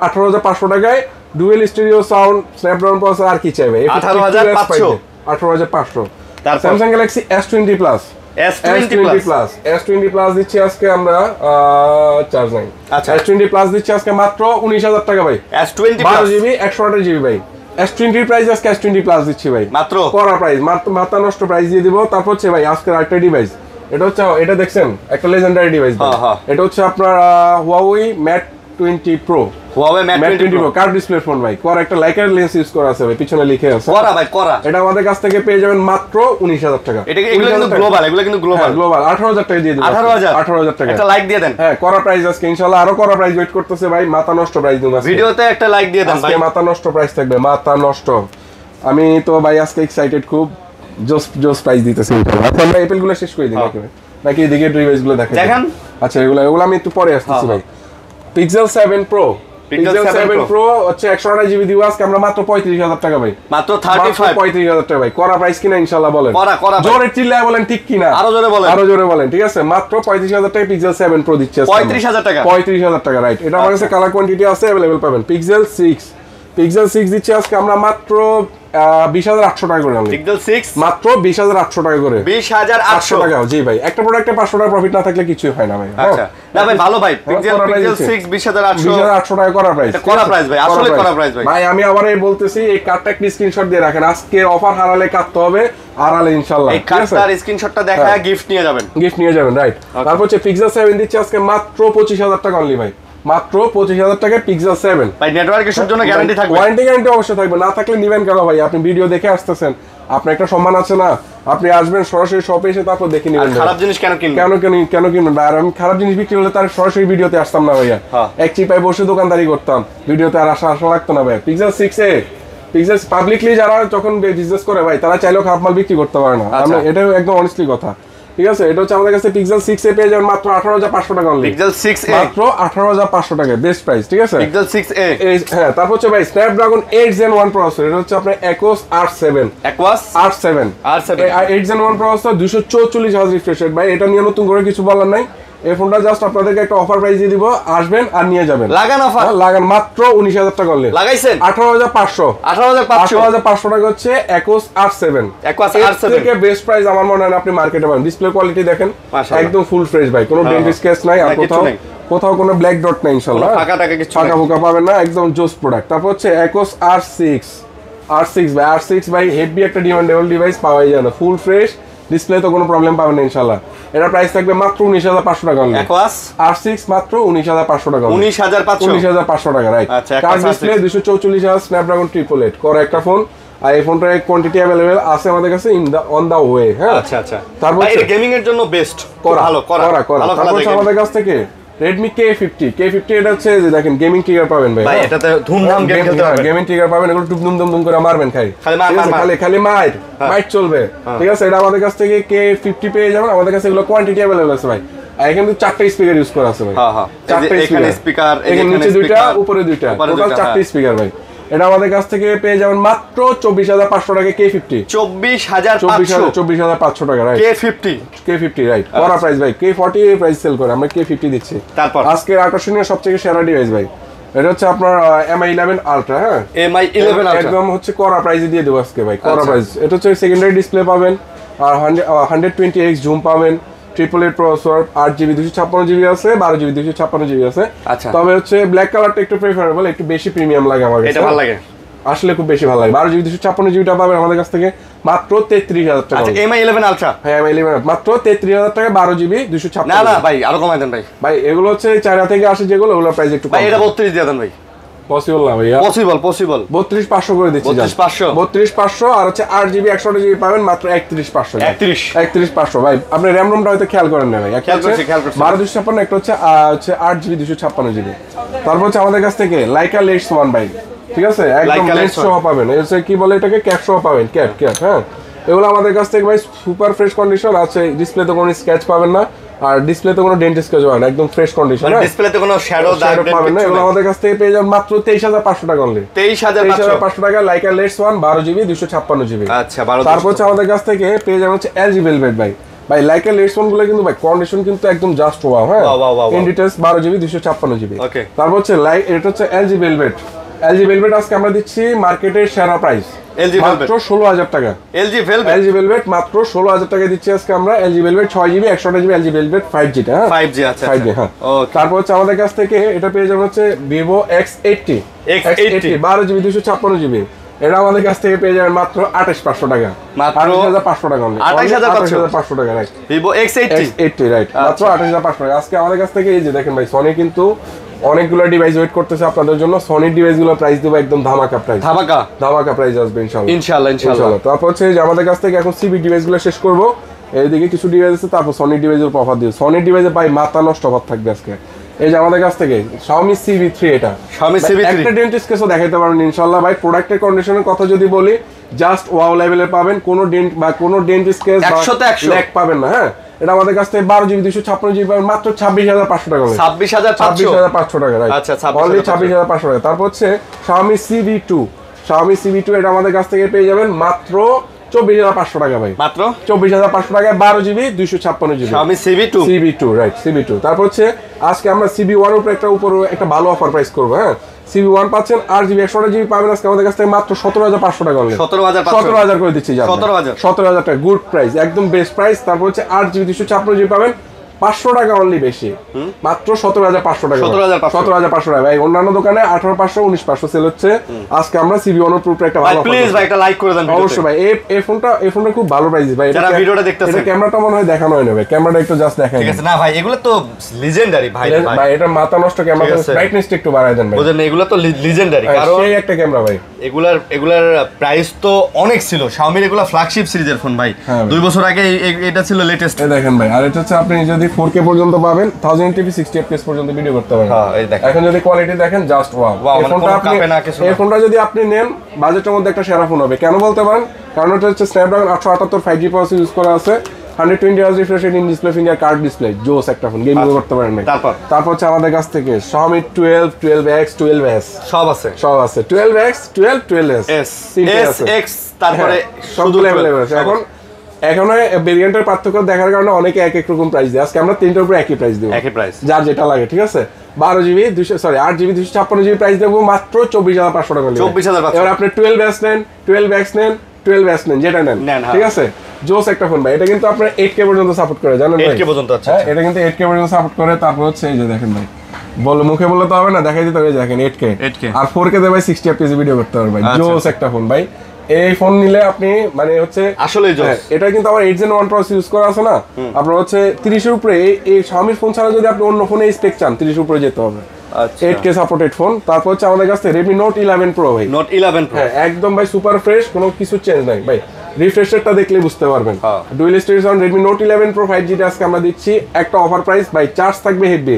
Speaker 2: 18500 টাকায় dual stereo sound Snapdragon processor, আর কি চাইবে? 18500। Samsung Galaxy S20 Plus দিচ্ছি আজকে আমরা চার্জ নাই, আচ্ছা S20 Plus দিচ্ছি আজকে মাত্র 19000 টাকা ভাই। S20 12GB 128GB ভাই, S20 প্রাইস আজকে S20 Plus দিচ্ছি ভাই, মাত্র করা প্রাইস, মাথা নষ্ট প্রাইস দিয়ে দিব। তারপর হচ্ছে ভাই আজকে আরেকটা ডিভাইস, এটা হচ্ছে, এটা দেখছেন একটা লেজেন্ডারি ডিভাইস, এটা হচ্ছে আপনার Huawei Mate 20 Pro, Mate 20 Pro curve display phone ভাই, করা একটা লাইকার লেন্স ইউজ করা আছে ভাই, পিছনে লিখে আছে করা ভাই, করা। এটা আমাদের কাছ থেকে পেয়ে যাবেন মাত্র 19000 টাকা। এগুলো কিন্তু গ্লোবাল 18000 টাকা দিয়ে দিবেন, 18000 টাকা। একটা লাইক দিয়ে দেন, হ্যাঁ করা প্রাইস আজকে ইনশাআল্লাহ আরো করা প্রাইস ওয়েট করতেছে ভাই, মাথা নষ্ট প্রাইস দিন আজকে, ভিডিওতে একটা লাইক দিয়ে দেন ভাই, মাথা নষ্ট প্রাইস থাকবে, মাথা নষ্ট। আমি তো ভাই আজকে এক্সাইটেড, খুব জোস প্রাইস দিতেছি ইনশাআল্লাহ। আচ্ছা আমরা অ্যাপল গুলো শেষ করে দিই নাকি এদিকে ডিভাইস গুলো দেখেন। আচ্ছা এগুলো আমি একটু পরে আসতেছি ভাই। Pixel 7 Pro হচ্ছে 128GB দিব আজকে আমরা মাত্র 35000 টাকা ভাই, মাত্র 35000 টাকা ভাই। করা প্রাইস কিনা ইনশাআল্লাহ বলেন, জোরে চিল্লায় বলেন ঠিক কিনা, আরো জোরে বলেন, ঠিক আছে। মাত্র 35000 টাকা Pixel 7 Pro দিচ্ছে, 35000 টাকা রাইট। এটা আমার কাছে কালার কোয়ান্টিটি আছে, अवेलेबल পাবেন। Pixel 6 দিচ্ছে আজকে আমরা মাত্র 20800 টাকা করে, মাত্র 20800 টাকা করে, 20800 টাকা। জি ভাই, একটা প্রোডাক্টে 500 টাকা প্রফিট না থাকলে কিছুই হয় না ভাই। আচ্ছা না ভাই ভালো ভাই, Pixel 6 20800 টাকা করা প্রাইস, করা প্রাইস ভাই, আসলে করা প্রাইস ভাই। ভাই আমি আবার বলতেছি, এই কার্ডটা একটা স্ক্রিনশট দিয়ে রাখেন, আজকে অফার হারালে কাটতে হবে, হারালে ইনশাআল্লাহ এই কার্ডটার স্ক্রিনশটটা দেখায় গিফট নিয়ে যাবেন, রাইট। তারপর হচ্ছে Pixel 7 দিচ্ছে আজকে মাত্র 25000 টাকা অনলি ভাই, মাত্র 25000 টাকা Pixel 7 ভাই। নেটওয়ার্ক ইস্যুর জন্য গ্যারান্টি থাকবে, ওয়ারেন্টি অবশ্যই থাকবে, না থাকলে নিবেন কেন ভাই? আপনি ভিডিও দেখে আসতেছেন, আপনার একটা সম্মান আছে না, আপনি আসবেন সরাসরি শপে এসে তারপর দেখে নেবেন। খারাপ জিনিস কেন কিনবেন ভাই? আর আমি খারাপ জিনিস বিক্রি হলে তার সরাসরি ভিডিওতে আসতাম না ভাইয়া, এক চিপায় বসে দোকানদারি করতাম, ভিডিওতে আর আসা লাগতো না ভাই। Pixel 6 পাবলিকলি যারা যখন বিজনেস করে ভাই, তারা চাইলেও খারাপ মাল বিক্রি করতে পারে না, এটাও একদম অনেস্টলি কথা। ঠিক আছে, এটা হচ্ছে আমাদের কাছে পিক্সেল 6a পেয়ে যাবেন মাত্র 18500 টাকা অনলি।
Speaker 1: পিক্সেল 6a
Speaker 2: মাত্র 18500 টাকা বেস্ট প্রাইস, ঠিক আছে
Speaker 1: পিক্সেল 6a।
Speaker 2: হ্যাঁ, তারপর হচ্ছে ভাই স্ন্যাপড্রাগন 8 Gen 1 প্রসেসর, এটা হচ্ছে আপনার Aquos R7 8 Gen 1 processor, 244 Hz refresh rate. ভাই এটা নিয়ে নতুন করে কিছু বলার নাই, এই ফোনটা জাস্ট আপনাদেরকে একটা অফার প্রাইস দিয়ে দিব, আসবেন আর নিয়ে যাবেন।
Speaker 1: লাগান অফার,
Speaker 2: লাগান মাত্র 19000 টাকা অনলি।
Speaker 1: লাগাইছেন
Speaker 2: 18500 টাকা হচ্ছে Aquos R7 থেকে বেস্ট প্রাইস আমার মনে হয় আপনি মার্কেটে পাবেন। ডিসপ্লে কোয়ালিটি দেখেন একদম ফুল ফ্রেশ ভাই, কোনো ডেন্ট স্ক্র্যাচ নাই, আর কোথাও কোনো ব্ল্যাক ডট নাই ইনশাআল্লাহ, ফাঁকা ফোকা পাবেন না, একদম জোস প্রোডাক্ট। তারপর হচ্ছে Aquos R6 ভাই হেভি একটা ডিমান্ডেবল ডিভাইস, পাওয়াই যায় না, ফুল ফ্রেশ ডিসপ্লে, তো কোনো প্রবলেম পাবেন না ইনশাআল্লাহ। এটা প্রাইস থাকবে মাত্র 19500 টাকা অনলি।
Speaker 1: Aquos
Speaker 2: R6 মাত্র 19500 টাকা,
Speaker 1: 19500
Speaker 2: টাকা রাইট।
Speaker 1: আচ্ছা,
Speaker 2: card display 244 Hz Snapdragon 888 core একটা ফোন, আর এই ফোনটার কোয়ান্টিটি अवेलेबल আছে আমাদের কাছে অন দা ওয়ে। হ্যাঁ
Speaker 1: আচ্ছা
Speaker 2: তারপর
Speaker 1: এটা গেমিং এর জন্য বেস্ট, ভালো
Speaker 2: তারপর আমাদের কাছ থেকে Redmi K50 এটা হচ্ছে যে দেখেন গেমিং ট্রিগার পাবেন ভাই,
Speaker 1: এটাতে ধুমধাম গেম খেলতে পারবেন,
Speaker 2: গেমিং ট্রিগার পাবেন, এগুলো দুম করে মারবেন খালি মাইট চলবে, ঠিক আছে। এটা আমাদের কাছ থেকে K50 পেয়ে যাবেন, আমাদের কাছে এগুলো কোয়ান্টিটি अवेलेबल আছে ভাই, আর এখানে কিন্তু 4টা স্পিকার ইউজ করা আছে ভাই,
Speaker 1: চারটা স্পিকার,
Speaker 2: এখানে নিচে দুইটা উপরে দুইটা, টোটাল 4টা স্পিকার ভাই। এটা আমাদের কাছ থেকে পেয়ে যাবেন মাত্র 24500 টাকা K50, 24500 টাকা রাইট, K50 রাইট, করা প্রাইস ভাই। K40 এই প্রাইস সেল করে, আমরা K50 দিচ্ছি।
Speaker 1: তারপর
Speaker 2: আজকে আকর্ষণীয় সবথেকে সেরা ডিভাইস ভাই, এটা হচ্ছে আপনার Mi11 Ultra। হ্যাঁ
Speaker 1: Mi11 Ultra
Speaker 2: একদম হচ্ছে করা প্রাইসে দিয়ে দেবো আজকে ভাই, করা প্রাইস। এটা হচ্ছে সেকেন্ডারি ডিসপ্লে পাবেন, আর 120x জুম পাবেন, 888 প্রসেসর, 8GB 256GB আছে, 12GB 256GB আছে। তবে হচ্ছে ব্ল্যাক কালারটা একটু প্রেফারেবল, একটু বেশি প্রিমিয়াম লাগে আমার কাছে,
Speaker 1: এটা ভালো লাগে
Speaker 2: আসলে খুব বেশি ভালো লাগে। 12GB 256GB পাবেন আমাদের কাছ থেকে মাত্র 33000 টাকা।
Speaker 1: আচ্ছা Mi11 Ultra,
Speaker 2: হ্যাঁ Mi11 মাত্র 33000 টাকা, 12GB 256।
Speaker 1: না ভাই আরো কমাই দেন ভাই,
Speaker 2: এগুলো হচ্ছে চায়না থেকে আসে যেগুলো, ওগুলোর প্রাইস একটু
Speaker 1: ভাই, এটা 32 দিয়ে দেন ভাই।
Speaker 2: পসিবল না ভাইয়া,
Speaker 1: পসিবল
Speaker 2: 32500 করে দিচ্ছি, 32500 আর হচ্ছে 8GB 128GB পাবেন মাত্র 31500 ভাই। আপনি র‍্যাম রোমটা হয়তো খেয়াল করেন না ভাই,
Speaker 1: খেয়াল করছি
Speaker 2: 12256, একটা হচ্ছে 8GB 256GB। তারপর হচ্ছে আমাদের কাছ থেকে Leica Lens 1 ভাই, ঠিক আছে, একদম লেন্স সহ পাবেন, এই হচ্ছে কি বলে এটাকে, ক্যাপ সহ পাবেন, ক্যাপ। হ্যাঁ এগুলো আমাদের কাছ থেকে ভাই সুপার ফ্রেশ কন্ডিশন আছে, ডিসপ্লেতে কোনো স্ক্র্যাচ পাবেন না, আর ডিসপ্লেতে কোনো ডেন্ট স্ক্র্যাচ হবে না, একদম ফ্রেশ কন্ডিশন,
Speaker 1: ডিসপ্লেতে কোনো শ্যাডো দাগ
Speaker 2: পাবেন না। এগুলো আমাদের কাছ থেকে পেয়ে যাবেন মাত্র 23500 টাকা অনলি, 23500 টাকা Leica Lens 1 12GB 256GB। আচ্ছা, তারপর হচ্ছে আমাদের কাছ থেকে পেয়ে যাবেন হচ্ছে LG Velvet ভাই Leica Lens 1 গুলো কিন্তু ভাই কন্ডিশন কিন্তু একদম জাস্ট ওয়াও। হ্যাঁ ইন ডিটেইলস 12GB 256GB। তারপর হচ্ছে এটা হচ্ছে LG Velvet আজকে আমরা দিচ্ছি মার্কেটের সেরা প্রাইস, মাত্র 16000 টাকা। LG Velvet মাত্র 16000 টাকা দিচ্ছি আজকে আমরা। LG Velvet 6GB 128GB LG Velvet 5G, হ্যাঁ 5G, আচ্ছা 5G। হ্যাঁ তারপর হচ্ছে আমাদের কাছ থেকে এটা পেয়ে যাবেন হচ্ছে Vivo X80 12GB 256GB, এটা আমাদের কাছ থেকে পেয়ে যাবেন মাত্র 28500 টাকা, মাত্র 28500 টাকা অনলি, 28500 টাকা রাইট। Vivo X80 রাইট, মাত্র 28500 টাকা। আজকে আমাদের কাছ থেকে এই যে দেখেন ভাই, সনি কিন্তু অনেকগুলো ডিভাইস ওয়েট করতেছে আপনাদের জন্য, সনির ডিভাইসগুলো প্রাইস দেবো একদম ধামাকা প্রাইস আসবে ইনশাআল্লাহ। তারপর হচ্ছে যে আমাদের কাছ থেকে এখন সিবি ডিভাইসগুলো শেষ করব, এইদিকে কিছু ডিভাইস আছে, তারপর সনির ডিভাইসের অফার দিই। সনির ডিভাইসে ভাই মাথা নষ্ট অফার থাকবে আজকে। এই যে আমাদের কাছ থেকে Xiaomi CV3, এটা একটা ডেন্টিস্ট কেসও দেখাইতে পারবেন ইনশাআল্লাহ ভাই। প্রোডাক্টের কন্ডিশনের কথা যদি বলি, জাস্ট ওয়াও লেভেলে পাবেন, কোনো ডেন্ট বা কোনো ডেন্টিস্ট কেস বা ল্যাক পাবেন না। হ্যাঁ এটা আমাদের কাছ থেকে 12GB 256GB পাবেন মাত্র 26500 টাকা, 26500 টাকা রাইট, আচ্ছা 26500 টাকা। তারপর হচ্ছে Xiaomi CV2 এটা আমাদের কাছ থেকে পেয়ে যাবেন মাত্র 24500 টাকা ভাই, মাত্র 24500 টাকায় 12GB 256GB Xiaomi CV2 right, CV2। তারপর হচ্ছে আজকে আমরা CV1 উপরে একটা ভালো অফার প্রাইস করব। হ্যাঁ CV1 পাচ্ছেন 8GB 128GB পাবেন আজকে আমাদের কাছ থেকে মাত্র 17500 টাকা অনলি, 17000 করে দিচ্ছি, 17000 টাকা গুড প্রাইস, একদম বেস্ট প্রাইস। তারপর হচ্ছে 8GB 256GB পাবেন 500 টাকা অনলি বেশি, মাত্র 17500 টাকা, 17500 টাকা ভাই। অন্যান্য দোকানে 18500 19500 সেল হচ্ছে, আজকে আমরা CV1 এর উপরে একটা ভালো, প্লিজ ভাই একটা লাইক করে দেন অবশ্যই ভাই। এই ফোনটা খুব ভালো প্রাইস ভাই, যারা ভিডিওটা দেখতেছেন, এটা ক্যামেরাটা মনে হয় দেখানো হয় না ভাই, ক্যামেরাটা একটু জাস্ট দেখাই, ঠিক আছে না ভাই, এগুলো তো লিজেন্ডারি ভাই, এটা মাথা নষ্ট ক্যামেরা, ব্রাইটনেসটা একটু বাড়ায় দেন ভাই, বুঝেন না, এগুলো তো লিজেন্ডারি, কারণ সেই একটা ক্যামেরা ভাই, এগুলার প্রাইস তো অনেক ছিল। Xiaomi এগুলা ফ্ল্যাগশিপ সিরিজের ফোন ভাই, 2 বছর আগে এটা ছিল লেটেস্ট। এই দেখেন ভাই, আর এটা হচ্ছে আপনি যদি 4K পর্যন্ত পাবেন, 1080p 60fps পর্যন্ত ভিডিও করতে পারেন। হ্যাঁ এই দেখেন, এখন যদি কোয়ালিটি দেখেন জাস্ট ওয়াও। এই ফোনটা যদি আপনি নেন বাজেটের মধ্যে একটা সেরা ফোন হবে। কেন বলতে পারেন? কারণ এটা হচ্ছে Snapdragon 878 5G প্রসেসর ইউজ করা আছে, 120 Hz refresh rate, in display finger card display, জোস একটা ফোন, গেমিং করতে পারেন না। তারপর হচ্ছে আমাদের কাছ থেকে Xiaomi 12, 12X, 12S
Speaker 1: সব আছে
Speaker 2: 12X, 12, 12S,
Speaker 1: SX, তারপরে
Speaker 2: সবগুলো अवेलेबल আছে। এখন ভেরিয়েন্টের পার্থক্য দেখার কারণে অনেকে এক এক রকম প্রাইস দেয়। আজকে আমরা তিনটার উপরে একই প্রাইস দেব,
Speaker 1: একই প্রাইস,
Speaker 2: যার যেটা লাগে, ঠিক আছে। 8GB 256GB প্রাইস দেবো মাত্র 24,500 টাকা।
Speaker 1: 24,500।
Speaker 2: এবার আপনি 12S নেন, 12X নেন, 12S নেন, যেটা নেন, ঠিক আছে। জোস একটা ফোন ভাই, এটা কিন্তু আপনার 8K পর্যন্ত সাপোর্ট করে, জানেন ভাই?
Speaker 1: 8K পর্যন্ত আছে,
Speaker 2: হ্যাঁ, এটা কিন্তু 8K পর্যন্ত সাপোর্ট করে। তারপর হচ্ছে এই যে দেখেন ভাই, মুখে বললে তো হবে না, দেখাই দিতে হবে, দেখেন 8K আর 4K তে ভাই 60 FPS ভিডিও করতে পারবে ভাই। জোস একটা ফোন ভাই, এই ফোন নিলে আপনি মানে হচ্ছে
Speaker 1: আসলেই জোস।
Speaker 2: এটা কিন্তু আমার 8 Gen 1 প্রসেসর ইউজ করা আছে না, আপনার হচ্ছে 30 এর উপরে এই Xiaomi ফোন ছাড়া যদি আপনি অন্য ফোনে স্পেক চান 30 এর উপরে যেতে হবে। 8K supported phone. তারপর হচ্ছে আমাদের কাছে Redmi Note 11 Pro ভাই,
Speaker 1: Note 11 Pro,
Speaker 2: হ্যাঁ একদম ভাই সুপার ফ্রেশ, কোনো কিছু চেঞ্জ নাই ভাই। রিফ্রেশ রেটটা দেখলে বুঝতে পারবেন। Dual storage on Redmi Note 11 Pro 5G টা আজকে আমরা দিচ্ছি একটা অফার প্রাইস ভাই, চার্জ থাকবে হেভি,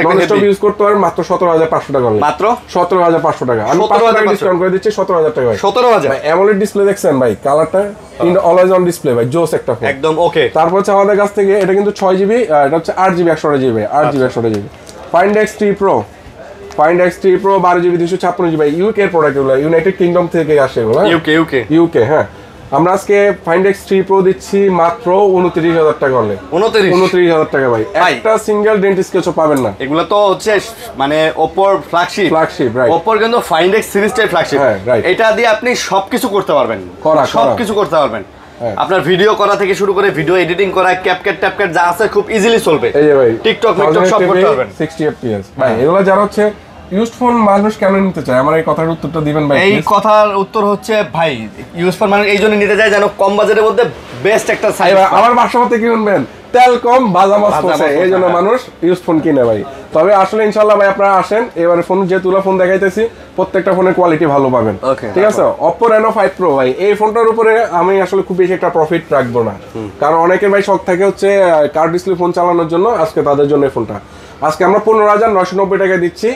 Speaker 2: ননস্টপ ইউজ করতে পারবেন মাত্র 17,500 টাকা, মাত্র 17,500 টাকা। আমি 500 টাকা ডিসকাউন্ট করে দিচ্ছি 17,000 টাকা ভাই।
Speaker 1: 17,000
Speaker 2: ভাই অ্যামোলেড ডিসপ্লে দেখছেন ভাই, কালারটা অলওয়েজ অন ডিসপ্লে ভাই, জোস একটা ফোন
Speaker 1: একদম ওকে।
Speaker 2: তারপর হচ্ছে আমাদের কাছ থেকে এটা কিন্তু 6GB, এটা হচ্ছে 8GB 128GB, 8GB 128GB Find X3 Pro, Find X3 Pro 12GB 256GB UK এর প্রোডাক্ট, এগুলো ইউনাইটেড কিংডম থেকে আসে এগুলো, UK হ্যাঁ। আমরা আজকে Find X3 Pro দিচ্ছি মাত্র 29,000 টাকা হলে, 29,000 টাকা ভাই। একটা সিঙ্গেল ডেন্ট স্কেচও পাবেন না।
Speaker 1: এগুলো তো হচ্ছে মানে Oppo ফ্ল্যাগশিপ,
Speaker 2: রাইট।
Speaker 1: Oppo কিন্তু Find X সিরিজটাই ফ্ল্যাগশিপ, এটা দিয়ে আপনি সবকিছু করতে পারবেন, সবকিছু করতে পারবেন। আপনার ভিডিও করা থেকে শুরু করে ভিডিও এডিটিং করা, ক্যাপকাট ট্যাপকাট যা আছে খুব ইজিলি চলবে।
Speaker 2: এই যে ভাই
Speaker 1: টিকটক সব করতে পারবেন,
Speaker 2: 60 FPS ভাই। এগুলো যারা হচ্ছে ইউজড ফোন মানুষ কেন নিতে চায়, আমার এই কথার উত্তরটা দিবেন ভাই।
Speaker 1: এই কথার উত্তর হচ্ছে ভাই, ইউজ ফোন মানুষ এই জন্য নিতে চায় যেন কম বাজেটের মধ্যে বেস্ট একটা সাইজ।
Speaker 2: আমার বাসাতে কি শুনবেন, তেল কম বাজামাস পড়ছে, এই জন্য মানুষ ইউজ ফোন কিনে ভাই। তবে আসলে ইনশাআল্লাহ ভাই আপনারা আসেন, এবারে ফোন যে তুলা ফোন দেখাইতেছি প্রত্যেকটা ফোনের কোয়ালিটি ভালো পাবেন, ঠিক আছে। Oppo Reno 5 Pro ভাই, এই ফোনটার উপরে আমি আসলে খুব বেশি একটা প্রফিট রাখবো না, কারণ অনেকের ভাই শখ থাকে হচ্ছে কার্ড ডিসপ্লে ফোন চালানোর জন্য। আজকে তাদের জন্য এই ফোনটা আজকে আমরা 15,990 টাকায় দিচ্ছি,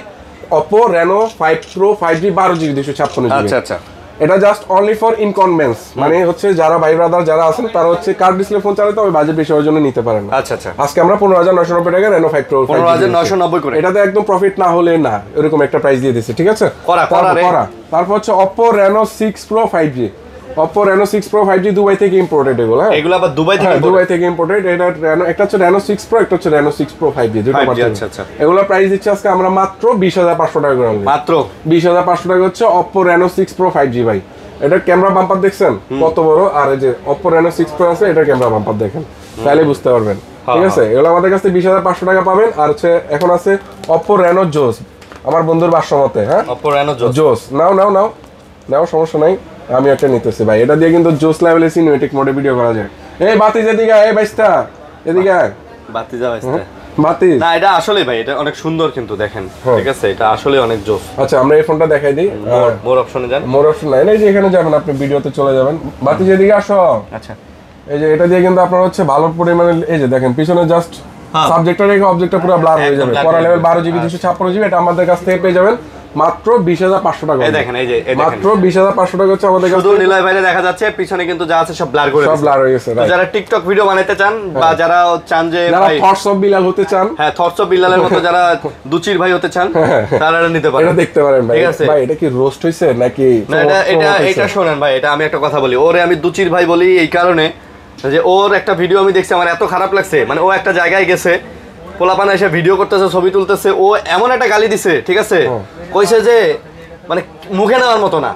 Speaker 2: Oppo Reno 5 Pro 5G 12GB 256GB।
Speaker 1: আচ্ছা আচ্ছা,
Speaker 2: এটা জাস্ট অনলি ফর ইনকনভেন্স, মানে হচ্ছে যারা ভাই ব্রাদার যারা আছেন তারা হচ্ছে কার্ড ডিসপ্লে ফোন চালাতে হবে, বাজেট বেশি হওয়ার জন্য নিতে পারেন।
Speaker 1: আচ্ছা আচ্ছা,
Speaker 2: আজকে আমরা 15,990 টাকা Reno 5 Pro
Speaker 1: 15,990 করে,
Speaker 2: এটাতে একদম প্রফিট না হলে না, এরকম একটা প্রাইস দিয়ে দিচ্ছে, ঠিক আছে। তারপর হচ্ছে Oppo Reno 6 Pro 5G, Oppo Reno 6 Pro 5G Dubai থেকে ইম্পোর্টেড এগুলো, হ্যাঁ
Speaker 1: এগুলো আবার দুবাই থেকে
Speaker 2: ইম্পোর্টেড। এটা একটা হচ্ছে Reno 6 Pro, একটা হচ্ছে Reno 6 Pro 5G, দুটো পাচ্ছেন।
Speaker 1: আচ্ছা আচ্ছা,
Speaker 2: এগুলো প্রাইস দিচ্ছি আজকে আমরা মাত্র 20,500 টাকা করে,
Speaker 1: মাত্র
Speaker 2: 20,500 টাকা হচ্ছে Oppo Reno 6 Pro 5G ভাই। এটা ক্যামেরা বাম্পার দেখছেন কত বড়, আর এই যে Oppo Reno 6 Pro আছে, এটা ক্যামেরা বাম্পার দেখেন, তাহলে বুঝতে পারবেন, ঠিক আছে। এগুলো আমাদের কাছে 20,500 টাকা পাবেন। আর হচ্ছে এখন আছে Oppo Reno Jose, আমার বন্ধুর ভাষ্যমতে, হ্যাঁ
Speaker 1: Oppo Reno
Speaker 2: Jose নাও সমস্যা নাই, আমি একটা নিতেছি ভাই। এটা দিয়ে কিন্তু জোস লেভেলে সিনেমেটিক মোডে ভিডিও করা যায়। এই বাতি যেদিকে, এই বাইস্তা এদিকে আয়,
Speaker 1: বাতি যা বাইস্তা
Speaker 2: বাতি
Speaker 1: না, এটা আসলে ভাই এটা অনেক সুন্দর কিন্তু দেখেন, ঠিক আছে, এটা আসলে অনেক জোস।
Speaker 2: আচ্ছা আমরা এই ফোনটা দেখাই দিই,
Speaker 1: মোর অপশনে যান,
Speaker 2: মোর অপশন নাই, এই যে এখানে যাবেন আপনি, ভিডিওতে চলে যাবেন, বাতি যেদিকে আসো।
Speaker 1: আচ্ছা,
Speaker 2: এই যে এটা দিয়ে কিন্তু আপনার হচ্ছে ভালো পরিমাণে, এই যে দেখেন পিছনে জাস্ট সাবজেক্টটা রেখে অবজেক্টটা পুরো ব্লার হয়ে যাবে। পড়া লেভেল 12GB 256GB, এটা আমাদের কাছ থেকে পেয়ে যাবেন মাত্র 20,500 টাকা।
Speaker 1: এই দেখেন, এই যে
Speaker 2: মাত্র 20,500 টাকা হচ্ছে আমাদের কাছে।
Speaker 1: শুধু নিলয় বাইরে দেখা যাচ্ছে, পিছনে কিন্তু যা আছে সব ব্লার করে
Speaker 2: সব ব্লার হয়ে গেছে।
Speaker 1: যারা টিকটক ভিডিও বানাইতে চান বা যারা চান যে
Speaker 2: যারা থটস অফ বিলাল হতে চান,
Speaker 1: হ্যাঁ থটস অফ বিলালের মতো যারা দুচির ভাই হতে চান, তারা এটা নিতে পারেন,
Speaker 2: এটা দেখতে পারেন ভাই। ভাই এটা কি রোস্ট হইছে নাকি?
Speaker 1: না, এটা শোনেন ভাই, এটা আমি একটা কথা বলি, ওরে আমি দুচির ভাই বলি এই কারণে যে ওর একটা ভিডিও আমি দেখছি, আমার এত খারাপ লাগছে, মানে ও একটা জায়গায় গেছে, পোলাপানা এসে ভিডিও করতেছে, ছবি তুলতেছে, ও এমন একটা গালি দিছে, ঠিক আছে, কইছে যে মানে মুখে নেওয়ার মতো না,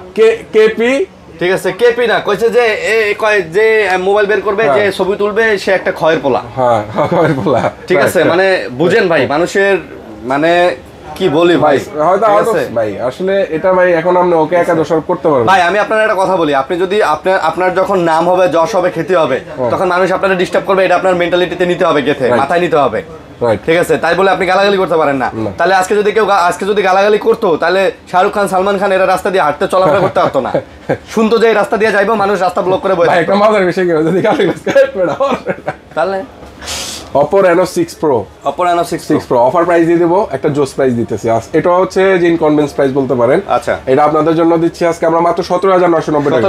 Speaker 2: কেপি,
Speaker 1: ঠিক আছে, কেপি না, কইছে যে যে মোবাইল বের করবে, যে ছবি তুলবে, সে একটা খয়ের পোলা,
Speaker 2: হ্যাঁ খয়ের পোলা,
Speaker 1: ঠিক আছে। মানে বুঝেন ভাই, মানুষের মানে কি বলি ভাই,
Speaker 2: হয়তো ভাই আসলে এটা ভাই এখন আপনি ওকে একা দোষারোপ করতে পারবেন
Speaker 1: ভাই। আমি আপনার একটা কথা বলি, আপনি যদি আপনার যখন নাম হবে, যশ হবে, খেতে হবে, তখন মানুষ আপনারা ডিস্টার্ব করবে, এটা আপনার মেন্টালিটিতে নিতে হবে, গেথে মাথায় নিতে হবে, ঠিক আছে। তাই বলে আপনি গালাগালি করতে পারেন না। তাহলে আজকে যদি গালাগালি করতো, তাহলে শাহরুখ খান, সালমান খান এরা রাস্তা দিয়ে হাঁটতে চলাফেরা করতে পারতো না, শুনতো যে এই রাস্তা দিয়ে যাইবো, মানুষ রাস্তা ব্লক করে বসে।
Speaker 2: একটা মজার বিষয় কি, যদি গালাগালি করে তাহলে Oppo Reno 6 Pro
Speaker 1: Oppo Reno 6
Speaker 2: Pro offer price দিয়ে দেবো, একটা জোস প্রাইস দিতেছি এটা হচ্ছে যে ইনকনভেন্স প্রাইস বলতে পারেন।
Speaker 1: আচ্ছা,
Speaker 2: এটা আপনাদের জন্য দিচ্ছি আজকে আমরা মাত্র 17,990 টাকা।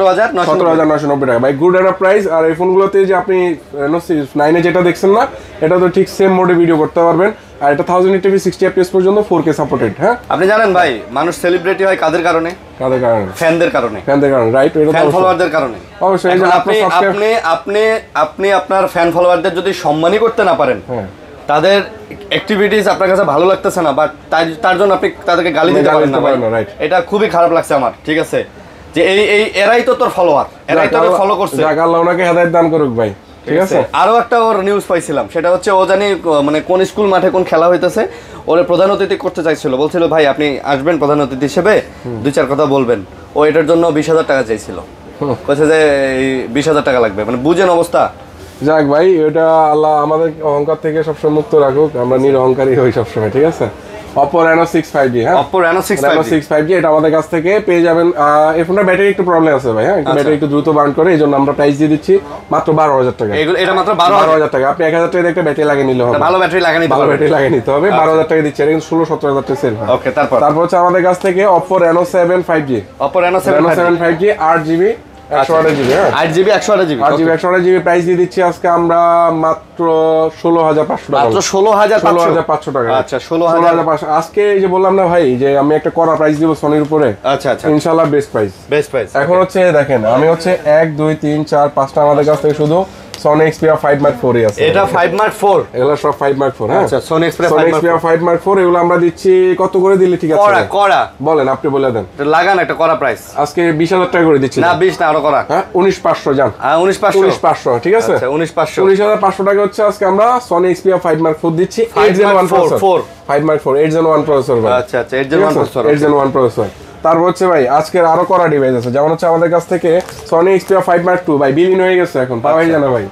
Speaker 2: 17,990 টাকা ভাই, গুড একটা প্রাইস। আর এই ফোনগুলোতে যে আপনি Reno 9 এ যেটা দেখছেন না, এটা তো ঠিক সেম মোডে ভিডিও করতে পারবেন। আর এটা 1080p 60 fps পর্যন্ত 4K সাপোর্টেড। হ্যাঁ,
Speaker 1: আপনি জানেন ভাই মানুষ সেলিব্রিটি হয় কাদের কারণে?
Speaker 2: কাদের কারণে?
Speaker 1: ফ্যানদের কারণে।
Speaker 2: ফ্যানদের কারণে, রাইট। এটা
Speaker 1: ফ্যান ফলোয়ারদের কারণে।
Speaker 2: অবশ্যই
Speaker 1: আপনি আপনার ফ্যান ফলোয়ারদের যদি সম্মানই করতে না পারেন,
Speaker 2: হ্যাঁ,
Speaker 1: তাদের অ্যাক্টিভিটিস আপনার কাছে ভালো লাগতেছে না, বাট তার জন্য আপনি তাদেরকে গালি দিতে পারেন না ভাই। এটা খুবই খারাপ লাগছে আমার, ঠিক আছে? যে এই এরাই তো তোর ফলোয়ার, এরাই তো ফলো করছে।
Speaker 2: যাক আল্লাহ ওনাকে হেদায়েত দান করুক ভাই, ঠিক আছে।
Speaker 1: আরো একটা ওর নিউজ পাইছিলাম, সেটা হচ্ছে ও জানি মানে কোন স্কুল মাঠে কোন খেলা হইতেছে, ওরে প্রধান অতিথি করতে চাইছিল, বলছিল ভাই আপনি আসবেন প্রধান অতিথি হিসেবে, 2-4 কথা বলবেন। ও এটার জন্য 20,000 টাকা চাইছিল, বলছে যে 20,000 টাকা লাগবে। মানে বুঝেন অবস্থা।
Speaker 2: যাক ভাই, এটা আল্লাহ আমাদের অহংকার থেকে সবসময় মুক্ত রাখুক, আমরা নিরহংকারী হই সবসময়, ঠিক আছে। Oppo Reno 6 5G, হ্যাঁ,
Speaker 1: Oppo Reno 6
Speaker 2: 5G এটা আমাদের কাছ থেকে পেয়ে যাবেন। এই ফোনটা ব্যাটারি একটু প্রবলেম আছে ভাই, হ্যাঁ, ব্যাটারি একটু দ্রুত বার্ন করে, এইজন্য আমরা প্রাইস দিয়ে দিচ্ছি মাত্র 12,000 টাকা।
Speaker 1: এটা মাত্র 12,000
Speaker 2: টাকা। আপনি 1,000 টাকা একটা ব্যাটারি লাগিয়ে নিলে হবে,
Speaker 1: ভালো ব্যাটারি লাগিয়ে নিতে হবে,
Speaker 2: ভালো ব্যাটারি লাগিয়ে নিতে হবে। 12,000 টাকা দিচ্ছি, এটা কিন্তু 16-17,000 টাকা সেল।
Speaker 1: ওকে, তারপর
Speaker 2: হচ্ছে আমাদের কাছ থেকে Oppo Reno 7 5G,
Speaker 1: Oppo Reno 7
Speaker 2: 5G 8GB 128GB, হ্যাঁ,
Speaker 1: 8GB 128GB
Speaker 2: 128GB প্রাইস দিয়ে দিচ্ছি আজকে আমরা মাত্র 16,500 টাকা।
Speaker 1: মাত্র 16,500
Speaker 2: টাকা।
Speaker 1: আচ্ছা, 16,500
Speaker 2: আজকে এই যে বললাম না ভাই যে আমি একটা কড়া প্রাইস দিব সনির উপরে।
Speaker 1: আচ্ছা,
Speaker 2: ইনশাআল্লাহ বেস্ট প্রাইস। এখন হচ্ছে দেখেন, আমি হচ্ছে 1 2 3 4 5টা আমাদের কাছ থেকে শুধু Sony Xperia 5 Mark 4 আছে।
Speaker 1: এটা 5 Mark 4,
Speaker 2: এগুলো সব 5 Mark 4, হ্যাঁ।
Speaker 1: আচ্ছা, Sony Xperia
Speaker 2: 5 Mark 4 এগুলো আমরা দিচ্ছি কত করে দিলে ঠিক আছে?
Speaker 1: কড়া
Speaker 2: বলেন, আপনি বলে দেন।
Speaker 1: লাগান একটা কড়া প্রাইস।
Speaker 2: আজকে 20,000 টাকা করে দিচ্ছি।
Speaker 1: না 20 না, আরো কড়া।
Speaker 2: হ্যাঁ, 19,500 জান। 19,500 ঠিক আছে।
Speaker 1: আচ্ছা,
Speaker 2: 19,500 টাকা হচ্ছে আজকে আমরা Sony Xperia 5 Mark 4 দিচ্ছি। 8 Gen 1 processor, 5 Mark 4 8 Gen 1 processor.
Speaker 1: আচ্ছা, 8 Gen 1 প্রসেসর,
Speaker 2: 8 Gen 1 প্রসেসর। তারপর হচ্ছে ভাই আজকের আরো করা ডিভাইস আছে, যেমন হচ্ছে আমাদের কাছ থেকে Sony Xperia 5 Mark 2 ভাই বিলিন হয়ে গেছে, এখন পাওয়াই যায় না ভাই,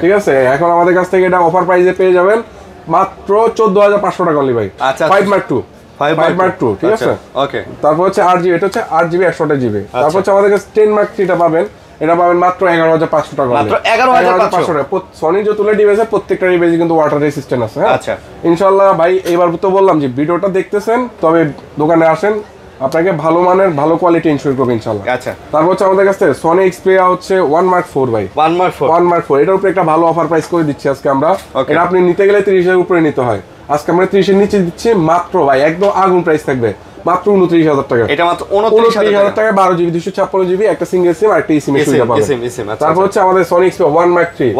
Speaker 2: ঠিক আছে। এখন আমাদের কাছ থেকে এটা অফার প্রাইসে পেয়ে যাবেন মাত্র 14,500 টাকা অনলি ভাই। 5 Mark 2 ঠিক আছে।
Speaker 1: ওকে,
Speaker 2: তারপর হচ্ছে 8GB, এটা হচ্ছে 8GB 128GB। তারপর হচ্ছে আমাদের কাছে 10 Mark 3টা পাবেন, এটা পাবেন মাত্র 11,500 টাকা।
Speaker 1: মাত্র 11,500
Speaker 2: টাকা। সনি যে তুলে ডিভাইসে প্রত্যেকটা ডিভাইসে কিন্তু ওয়াটার রেসিস্ট্যান্ট আছে, হ্যাঁ।
Speaker 1: আচ্ছা,
Speaker 2: ইনশাআল্লাহ ভাই এবার তো বললাম যে ভিডিওটা দেখতেছেন, তবে দোকানে আসেন, আপনাকে ভালো মানের ভালো কোয়ালিটি ইনশিওর করবে ইনশাআল্লাহ।
Speaker 1: আচ্ছা,
Speaker 2: তারপর হচ্ছে আমাদের কাছে Sony Xperia হচ্ছে 1 Mark 4 ভাই, 1 Mark 4 এটার উপরে একটা ভালো অফার প্রাইস করে দিচ্ছি আজকে আমরা। এটা আপনি নিতে গেলে 30,000 এর উপরে নিতে হয়, আজকে আমরা 30 এর নিচে দিচ্ছি মাত্র ভাই, একদম আগুন প্রাইস থাকবে, মাত্র 29,000 টাকা।
Speaker 1: এটা মাত্র 29,000
Speaker 2: টাকা, 12GB 256GB, একটা সিঙ্গেল সিম আর একটা eSIM এর সুবিধা পাবেন। তারপর হচ্ছে আমাদের Sony Xperia 1 Mark 3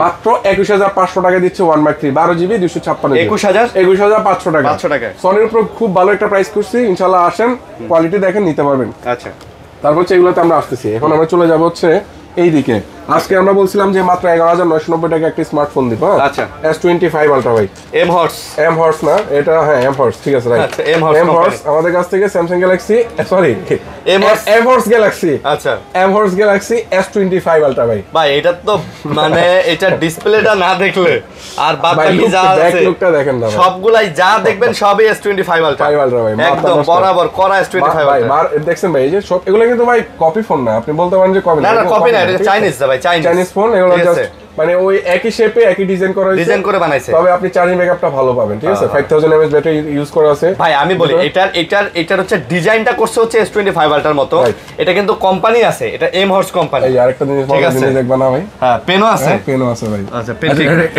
Speaker 2: মাত্র 21,500 টাকা দিচ্ছে 1 Mark 3, 12GB 256GB, 21,500 টাকা। সনির উপর খুব ভালো একটা প্রাইস করছি, ইনশাআল্লাহ আসেন, কোয়ালিটি দেখেন, নিতে পারবেন।
Speaker 1: আচ্ছা,
Speaker 2: তারপর হচ্ছে এগুলোতে আমরা আসতেছি। এখন আমরা চলে যাব হচ্ছে এইদিকে। আজকে আমরা বলছিলাম যে মাত্র 11,990 টাকা একটা স্মার্টফোন দিব।
Speaker 1: আচ্ছা,
Speaker 2: S25 Ultra ভাই, এম হর্স না এটা, হ্যাঁ এম হর্স, ঠিক আছে, রাইট। এম হর্স আমাদের কাছ থেকে Samsung Galaxy, সরি এম হর্স Galaxy,
Speaker 1: আচ্ছা
Speaker 2: এম হর্স Galaxy S25 Ultra ভাই
Speaker 1: এটা তো মানে এটা ডিসপ্লেটা না দেখলে আর বাকি যা আছে
Speaker 2: লুকটা দেখেন না,
Speaker 1: সবগুলাই যা দেখবেন সবই S25 Ultra ভাই, একদম বরাবর করা S25
Speaker 2: ভাই। দেখছেন ভাই, এই যে সব এগুলো কিন্তু ভাই কপি ফোন না, আপনি বলতে পারেন যে কপি
Speaker 1: না, কপি না, এটা চাইনিজ ভাই, চাইনিজ ফোন।
Speaker 2: এগুলো জাস্ট মানে ওই একই শেপে একই ডিজাইন করা হয়েছে,
Speaker 1: ডিজাইন করে বানাইছে,
Speaker 2: তবে আপনি চার্জিং ব্যাকআপটা ভালো পাবেন, ঠিক আছে। 5000 mAh ব্যাটারি ইউজ করা আছে
Speaker 1: ভাই। আমি বলি এটার হচ্ছে ডিজাইনটা করছে হচ্ছে S25 Ultra মতো, এটা কিন্তু কোম্পানি আছে, এটা এম হর্স কোম্পানি।
Speaker 2: এই আরেকটা জিনিস দেখবা না ভাই,
Speaker 1: হ্যাঁ পেনও আছে,
Speaker 2: পেনও আছে ভাই।
Speaker 1: আচ্ছা, পেন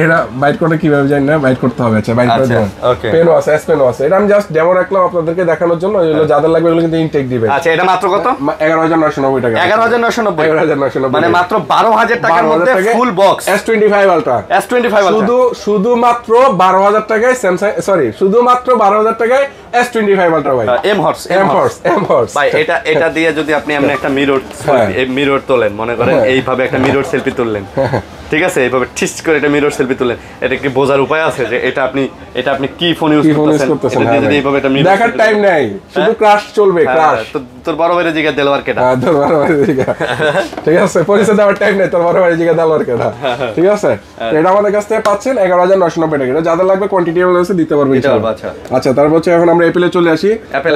Speaker 2: এটা বাইট করতে কিভাবে জানি না, বাইট করতে হবে। আচ্ছা, বাইট করে দেন। পেনও আছে, এস পেনও আছে। এটা আমি জাস্ট ডেমো রাখলাম আপনাদেরকে দেখানোর জন্য, এগুলো যাদের লাগবে এগুলো কিন্তু ইনটেক দিবেন।
Speaker 1: আচ্ছা, এটা মাত্র কত?
Speaker 2: 11,990 টাকা।
Speaker 1: 11,990 মানে মাত্র 12,000 টাকার মধ্যে ফুল বক্স S25 Ultra।
Speaker 2: শুধুমাত্র 12,000 টাকায় স্যামসাং, সরি শুধুমাত্র 12,000 টাকায় S25 Ultra ভাই, এম হর্স
Speaker 1: ভাই। এটা দিয়ে যদি আপনি এমন একটা মিরর তোলেন, মনে করেন এইভাবে একটা মিরর সেলফি তুললেন, ঠিক আছে, এইভাবে ঠিক করে এটা মিরর সেলফি তুললেন, এটা কি বোঝার উপায় আছে যে এটা আপনি কি ফোন ইউজ করতেছেন? যদি এইভাবে এটা মিরর
Speaker 2: দেখার টাইম নাই, শুধু ক্রাশ চলবে, ক্রাশ।
Speaker 1: তোর বড় ভাইয়ের জিগা দেলওয়ার কেডা?
Speaker 2: তোর বড় ভাইয়ের জিগা, ঠিক আছে, পরিচয় দেওয়ার টাইম নাই, তোর বড় ভাইয়ের জিগা দেলওয়ার কেডা, ঠিক আছে। এটা আমাদের কাছ থেকে পাচ্ছেন 11,990 টাকা। যাদের লাগবে কোয়ান্টিটি আছে দিতে পারবো ইনশাআল্লাহ। আচ্ছা, তারপর হচ্ছে এখন আমরা অ্যাপলে চলে আসি।
Speaker 1: অ্যাপল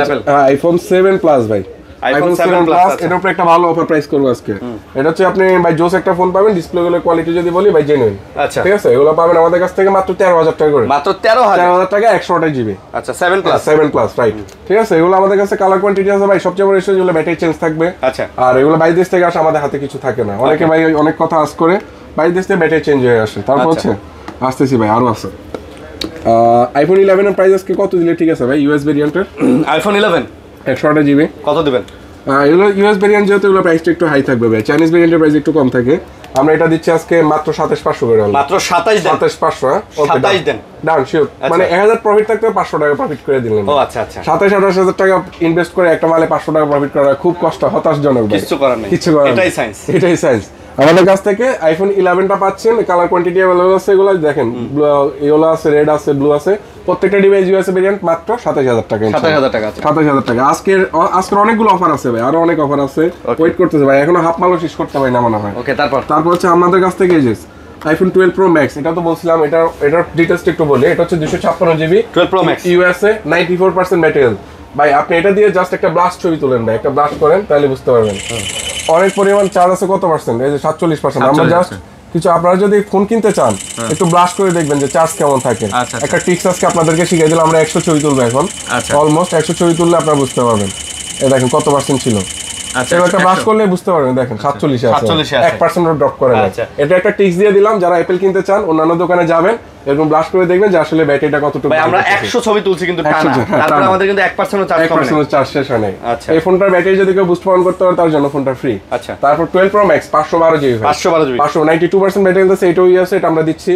Speaker 2: আইফোন 7 প্লাস ভাই,
Speaker 1: iPhone 7
Speaker 2: 7
Speaker 1: Plus,
Speaker 2: Plus এর উপরে একটা ভালো অফার প্রাইস করব আজকে। এটা হচ্ছে আপনি ভাই জোস একটা ফোন পাবেন, ডিসপ্লে গুলো কোয়ালিটি যদি বলি ভাই জেনুইন।
Speaker 1: আচ্ছা
Speaker 2: ঠিক আছে, এগুলো পাবেন আমাদের কাছ থেকে মাত্র 13000 টাকা করে।
Speaker 1: মাত্র 13000
Speaker 2: টাকা 128 জিবি।
Speaker 1: আচ্ছা 7 Plus
Speaker 2: 7 Plus রাইট। ঠিক আছে, এগুলো আমাদের কাছে কালার কোয়ান্টিটি আছে ভাই, সবচেয়ে বড় ইস্যু হলো ব্যাটারি চেঞ্জ থাকবে।
Speaker 1: আচ্ছা
Speaker 2: আর এগুলো বাইরে দেশ থেকে আসে, আমাদের হাতে কিছু থাকে না। অনেকে ভাই অনেক কথা আস করে বাইরে দেশ থেকে ব্যাটারি চেঞ্জ হয়ে আসে। তারপর হচ্ছে আসতেছি ভাই আরো আছে। আইফোন 11 এর প্রাইস আজকে কত দিলে ঠিক আছে ভাই? ইউএস ভেরিয়েন্টের
Speaker 1: iPhone 11
Speaker 2: 128 জিবি
Speaker 1: কত দিবেন?
Speaker 2: এগুলো ইউএস ভেরিয়েন্ট যেহেতু এগুলো প্রাইসটা একটু হাই থাকবে ভাই, চাইনিজ ভেরিয়েন্টের প্রাইস একটু কম থাকে। আমরা এটা দিচ্ছি আজকে মাত্র 27500 করে।
Speaker 1: মাত্র 27 দেন।
Speaker 2: 27500 ওকে
Speaker 1: 27 দেন।
Speaker 2: ডান শিওর। মানে 1000 প্রফিট থাকতে 500 টাকা প্রফিট করে দিলেন।
Speaker 1: ও আচ্ছা আচ্ছা
Speaker 2: 27-28000 টাকা ইনভেস্ট করে একটা মালে 500 টাকা প্রফিট করা খুব কষ্ট, হতাশজনক ভাই।
Speaker 1: কিছু করার নেই,
Speaker 2: কিছু করার
Speaker 1: এটাই সায়েন্স,
Speaker 2: এটাই সায়েন্স। আমাদের কাছ থেকে আইফোন 11টা পাচ্ছেন, কালার কোয়ান্টিটি अवेलेबल আছে। এগুলো দেখেন, ইয়েলো আছে, রেড আছে, ব্লু আছে। প্রত্যেকটা ডিভাইস ইউএসএ ভেরিয়েন্ট মাত্র 27000 টাকা।
Speaker 1: 27000 টাকা আছে।
Speaker 2: 27000 টাকা। আজকের অনেকগুলো অফার আছে ভাই, আরো অনেক অফার আছে। ওয়েট করতেছে ভাই, এখনো হাফ মালও শেষ করতে পারি না মনে হয়।
Speaker 1: ওকে তারপর
Speaker 2: হচ্ছে আমাদের কাছ থেকে এই যে আইফোন 12 প্রো ম্যাক্স, এটা তো বলছিলাম, এটার ডিটেইলসটা একটু বলি। এটা হচ্ছে 256 GB
Speaker 1: 12 pro max
Speaker 2: USA 94% material. ভাই আপনি এটা দিয়ে জাস্ট একটা ব্লাস্ট ছবি তুলেন ভাই, একটা ব্লাস্ট করেন তাহলে বুঝতে পারবেন অনেক পরিমাণ চার্জ আছে। কত পার্সেন্ট? এই যে 47%। আমরা জাস্ট কিছু, আপনারা যদি ফোন কিনতে চান একটু ব্লাস্ট করে দেখবেন যে চার্জ কেমন থাকে। একটা ট্রিক্স আজকে আপনাদেরকে শিখিয়ে দিলাম। আমরা 100 ছবি তুলবো এখন, অলমোস্ট 100 ছবি তুললে আপনারা বুঝতে পারবেন। এই দেখেন কত পার্সেন্ট ছিল। আচ্ছা একটা ব্লাস্ট করলে বুঝতে পারবেন, দেখেন 47 আছে, 1% ড্রপ করে না। এটা একটা টিপস দিয়ে দিলাম, যারা অ্যাপল কিনতে চান অন্যান্য দোকানে যাবেন, এরকম ব্লাস্ট করে দেখবেন যে আসলে ব্যাটারিটা কতটুকু।
Speaker 1: ভাই আমরা 100 ছবি তুলছি কিন্তু টানা, তারপর আমাদের কিন্তু 1% চার্জ কম নেই,
Speaker 2: 1% চার্জ শেষ হয় নাই।
Speaker 1: আচ্ছা
Speaker 2: এই ফোনটার ব্যাটারি যদি কেউ বুস্ট অন করতে পারে তার জন্য ফোনটা ফ্রি।
Speaker 1: আচ্ছা
Speaker 2: তারপর 12 প্রো ম্যাক্স 512 জিবি, 592% ব্যাটারি আছে, এটাও আছে। এটা আমরা দিচ্ছি,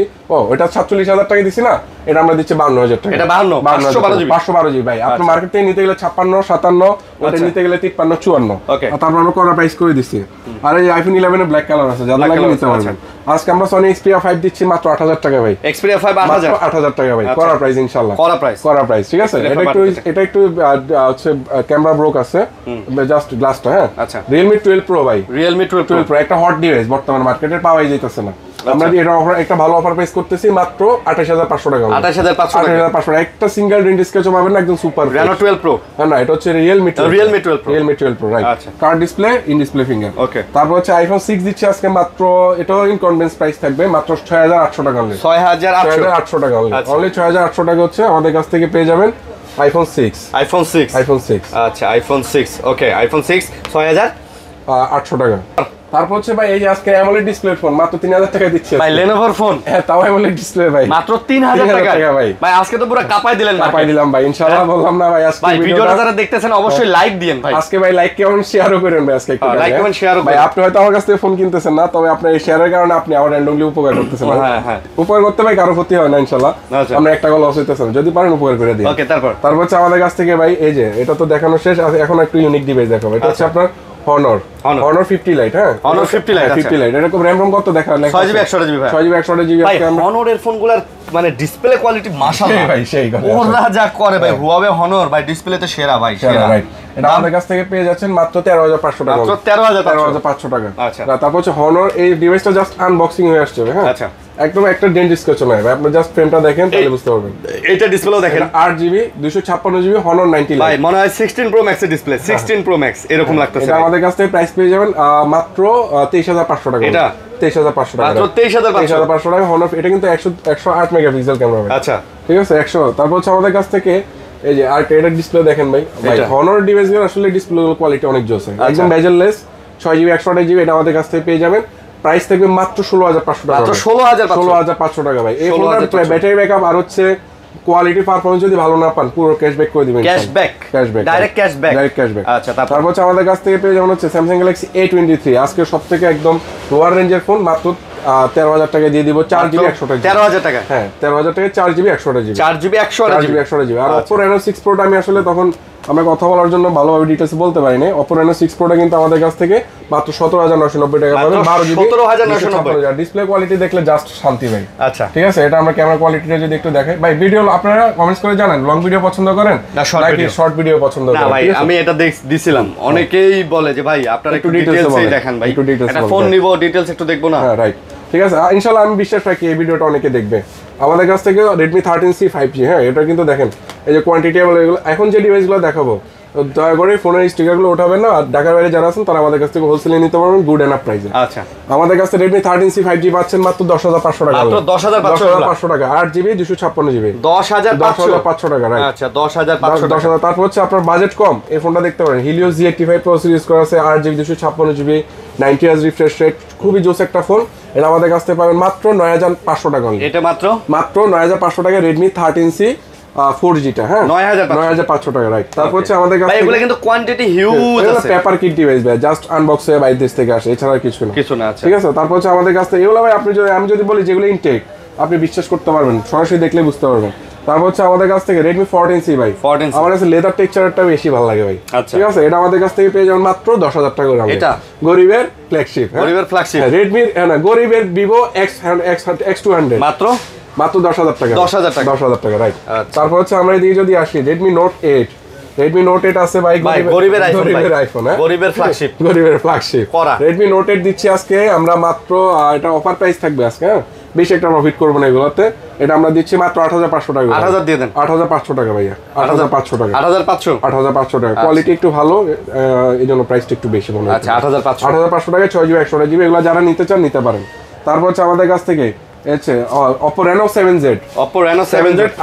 Speaker 2: এটা 47000 টাকা দিছি না, এটা আমরা দিচ্ছি 52000 টাকা।
Speaker 1: এটা 512
Speaker 2: জিবি ভাই। আপনি মার্কেট থেকে নিতে গেলে 56 57, ওটা নিতে গেলে 53 54। তারপর আমরা করা প্রাইস করে দিছি। আর এই আইফোন 11 এর ব্ল্যাক কালার আছে, যারা লাগে নিতে পারবেন। আজকে আমরা Sony Xperia 5 দিচ্ছি মাত্র 8000 টাকা ভাই।
Speaker 1: Xperia 5
Speaker 2: 8000 টাকা ভাই, করা প্রাইস ইনশাআল্লাহ, করা প্রাইস। ঠিক আছে, এটা একটু হচ্ছে ক্যামেরা ব্রোক আছে, জাস্ট গ্লাসটা। হ্যাঁ আচ্ছা, Realme 12 Pro ভাই, Realme 12 Pro একটা হট ডিভাইস, বর্তমান মার্কেটে পাওয়াই যাইতেছে না। আমরা এটা অফার, একটা ভালো অফার প্রাইস করতেছি মাত্র 28500 টাকা। 28500 একটা সিঙ্গেল ডেন্ট স্কেচও পাবেন না, একদম সুপার।
Speaker 1: Reno 12 Pro
Speaker 2: না, এটা হচ্ছে Realme 12 Pro right. Card display, in display finger. Okay, তারপর হচ্ছে আইফোন 6 দিচ্ছি আজকে মাত্র, এটাও ইনকনভেন্স প্রাইস থাকবে মাত্র 6800 টাকা অনলি। 6800 টাকা অনলি 6800 টাকা হচ্ছে আমাদের কাছ থেকে পেয়ে যাবেন আইফোন 6।
Speaker 1: আইফোন 6 আচ্ছা, আইফোন 6 ওকে, আইফোন 6 6800
Speaker 2: টাকা। তারপর হচ্ছে ভাই এই যে আজকে AMOLED ডিসপ্লে ফোন মাত্র 3000 টাকা দিচ্ছে
Speaker 1: ভাই, Lenovo ফোন।
Speaker 2: হ্যাঁ, তাও AMOLED ডিসপ্লে ভাই
Speaker 1: মাত্র 3000 টাকা ভাই। ভাই আজকে তো পুরো কাপাই দিলেন,
Speaker 2: কাপাই দিলাম ভাই ইনশাআল্লাহ। বললাম না ভাই, আজকে
Speaker 1: ভিডিওটা যারা দেখতেছেন অবশ্যই লাইক দিয়েন ভাই।
Speaker 2: আজকে ভাই লাইক কমেন্ট শেয়ারও করেন ভাই। আজকে একটু
Speaker 1: লাইক কমেন্ট শেয়ারও
Speaker 2: ভাই। আপনি হয়তো আমার কাছ থেকে ফোন কিনতেছেন না, তবে আপনার এই শেয়ারের কারণে আপনি আমার র্যান্ডমলি উপকার করতেছেন। হ্যাঁ, উপকার করতে ভাই কারো ক্ষতি হয় না ইনশাআল্লাহ। আমরা একটা গল লস হইতেছে না, যদি পারেন উপকার করে দিন।
Speaker 1: ওকে, তারপর
Speaker 2: হচ্ছে আমাদের কাছ থেকে ভাই এই যে, এটা তো দেখানো শেষ, এখন একটু ইউনিক ডিভাইস দেখাবো। এটা হচ্ছে আপনার Honor 50 Lite। হ্যাঁ, Honor 50 Lite। এটা খুব RAM কত দেখা লেখা
Speaker 1: 6GB 128GB ভাই।
Speaker 2: 6GB 128GB
Speaker 1: ভাই। Honor এর ফোনগুলোর মানে ডিসপ্লে কোয়ালিটি মাশাআল্লাহ
Speaker 2: ভাই, সেই কথা।
Speaker 1: ওরা যা করে ভাই, Huawei Honor ভাই ডিসপ্লেতে সেরা ভাই, সেরা রাইট।
Speaker 2: এটা আমাদের কাছ থেকে পেয়ে যাচ্ছেন মাত্র 13500 টাকা।
Speaker 1: মাত্র 13500
Speaker 2: টাকা।
Speaker 1: আচ্ছা,
Speaker 2: তারপর হচ্ছে Honor এই ডিভাইসটা জাস্ট আনবক্সিং হয়ে আসছে। হ্যাঁ আচ্ছা, একদম একটা ডেন্ট স্কেচ নাই ভাই, আপনি জাস্ট ফ্রেমটা দেখেন তাহলে বুঝতে পারবেন।
Speaker 1: এটা ডিসপ্লেও দেখেন,
Speaker 2: 8GB 256GB Honor 90 Lite
Speaker 1: ভাই, মনে হয় 16 Pro Max এর ডিসপ্লে, 16 Pro Max এরকম লাগতেছে।
Speaker 2: এটা আমাদের কাছ থেকে প্রাইস পেয়ে যাবেন মাত্র 23500 টাকা। এটা 23500 টাকা,
Speaker 1: মাত্র 23500
Speaker 2: টাকা। Honor এটা কিন্তু 108 মেগাপিক্সেল ক্যামেরা। আচ্ছা, ঠিক আছে 100। তারপর হচ্ছে আমাদের কাছ থেকে এই যে আর এটা ডিসপ্লে দেখেন ভাই। Honor ডিভাইসগুলো আসলে ডিসপ্লে কোয়ালিটি অনেক জোস, একদম বেজেললেস, 6GB 128GB। এটা আমাদের কাছ থেকে পেয়ে যাবেন, প্রাইস থাকবে মাত্র 16500 টাকা।
Speaker 1: মাত্র 16500
Speaker 2: টাকা ভাই। এই ফোনটার ব্যাটারি ব্যাকআপ আর হচ্ছে কোয়ালিটি পারফরম্যান্স যদি ভালো না পান, পুরো ক্যাশব্যাক করে দিবেন।
Speaker 1: Cashback direct cashback. আচ্ছা,
Speaker 2: তারপর হচ্ছে আমাদের কাছ থেকে পেয়ে যেমন হচ্ছে Samsung Galaxy A23 আজকে সবথেকে একদম লোয়ার রেঞ্জের ফোন, মাত্র 13000 টাকা দিয়ে দিব। 4GB 128GB।
Speaker 1: 13000 টাকা।
Speaker 2: হ্যাঁ, 13000 টাকা 4GB 128GB।
Speaker 1: 4GB 128GB।
Speaker 2: আর Oppo Reno 6 Pro টা আমি আসলে তখন আমরা কথা বলার জন্য ভালোভাবে ডিটেইলস বলতে পারি না। Oppo Reno 6 Pro টা কিন্তু আমাদের কাছ থেকে মাত্র 17990 টাকা পাবেন। 12GB
Speaker 1: 17990।
Speaker 2: ডিসপ্লে কোয়ালিটি দেখলে জাস্ট শান্তি ভাই।
Speaker 1: আচ্ছা,
Speaker 2: ঠিক আছে। এটা আমরা ক্যামেরা কোয়ালিটিটা যদি একটু দেখাই ভাই, ভিডিও আপনারা কমেন্টস করে জানান লং ভিডিও পছন্দ করেন নাকি শর্ট ভিডিও পছন্দ করেন।
Speaker 1: না ভাই, আমি এটা দিছিলাম, অনেকেই বলে যে ভাই আপনারা একটু ডিটেইলসই দেখান ভাই, একটা ফোন নিব ডিটেইলস একটু দেখবো না।
Speaker 2: হ্যাঁ রাইট, ঠিক আছে। ইনশাআল্লাহ আমি বিশ্বাস রাখি এই ভিডিওটা অনেকে দেখবে। আমাদের কাছ থেকে Redmi 13C 5G। হ্যাঁ, এটা কিন্তু দেখেন এই যে কোয়ান্টিটি এগুলো, এখন যে ডিভাইসগুলো দেখাবো দয়া করে ফোনের স্টিকারগুলো ওঠাবেন না। আর ঢাকার বাইরে যারা আছেন তারা আমাদের কাছ থেকে হোলসেলে নিতে পারবেন গুড এনাফ প্রাইসে।
Speaker 1: আচ্ছা,
Speaker 2: আমাদের কাছে Redmi 13C 5G পাচ্ছেন মাত্র 10,500 টাকা।
Speaker 1: মাত্র 10,500
Speaker 2: টাকা, 8GB 256GB
Speaker 1: 10,500
Speaker 2: টাকা, রাইট।
Speaker 1: আচ্ছা 10,500 টাকা।
Speaker 2: 10,000। তারপর হচ্ছে আপনার বাজেট কম, এই ফোনটা দেখতে পারেন, Helios Z85 প্রসেসর ইউজ করা আছে, 8GB 256GB 90Hz refresh rate, খুবই জোস একটা ফোন। এটা আমাদের কাছ থেকে পাবেন মাত্র 9,500 টাকা।
Speaker 1: এটা মাত্র
Speaker 2: 9,500 টাকা Redmi 13C 4G টা, হ্যাঁ 9,500 টাকা, রাইট। তারপর হচ্ছে আমাদের কাছে
Speaker 1: এগুলো কিন্তু কোয়ান্টিটি হিউজ আছে,
Speaker 2: পেপার কিট ডিভাইস ভাই, জাস্ট আনবক্স হয়ে বাইরে দেশ থেকে আসে, এছাড়া কিছু না।
Speaker 1: আচ্ছা
Speaker 2: ঠিক আছে, তারপর হচ্ছে আমাদের কাছে এগুলো ভাই আমি যদি বলি যেগুলো ইনটেক আপনি বিশ্বাস করতে পারবেন, সরাসরি দেখলে বুঝতে পারবেন। তারপর হচ্ছে আমাদের কাছ থেকে Redmi 14C ভাই, আমার কাছে লেদার টেক্সচারটা বেশি ভালো লাগে ভাই। ঠিক আছে, এটা আমাদের কাছ থেকে পেয়ে যাবেন মাত্র 10,000 টাকা করে। এটা গরিবের ফ্ল্যাগশিপ, Redmi না, গরিবের Vivo X200 মাত্র 10,000 টাকা। 10,000 টাকা, রাইট। তারপর হচ্ছে আমরা এদিকে যদি আসি Redmi Note 8 আছে ভাই,
Speaker 1: গরিবের
Speaker 2: আইফোন,
Speaker 1: গরিবের ফ্ল্যাগশিপ
Speaker 2: Redmi Note 8 দিচ্ছি আজকে আমরা মাত্র, এটা অফার প্রাইস থাকবে আজকে, হ্যাঁ বেশি একটা প্রফিট করবো না এগুলোতে। এটা আমরা দিচ্ছি মাত্র 8,500 টাকা।
Speaker 1: 8,000 দিয়ে দেন।
Speaker 2: 8,500 টাকা ভাইয়া, 8,500 টাকা।
Speaker 1: 8,500
Speaker 2: টাকা, কোয়ালিটি একটু ভালো, এই জন্য প্রাইসটা একটু বেশি মনে হয়।
Speaker 1: আচ্ছা
Speaker 2: 8,500 টাকায় 6GB 128GB, এগুলো যারা নিতে চান নিতে পারেন। তারপর হচ্ছে আমাদের কাছ থেকে Oppo Reno 7Z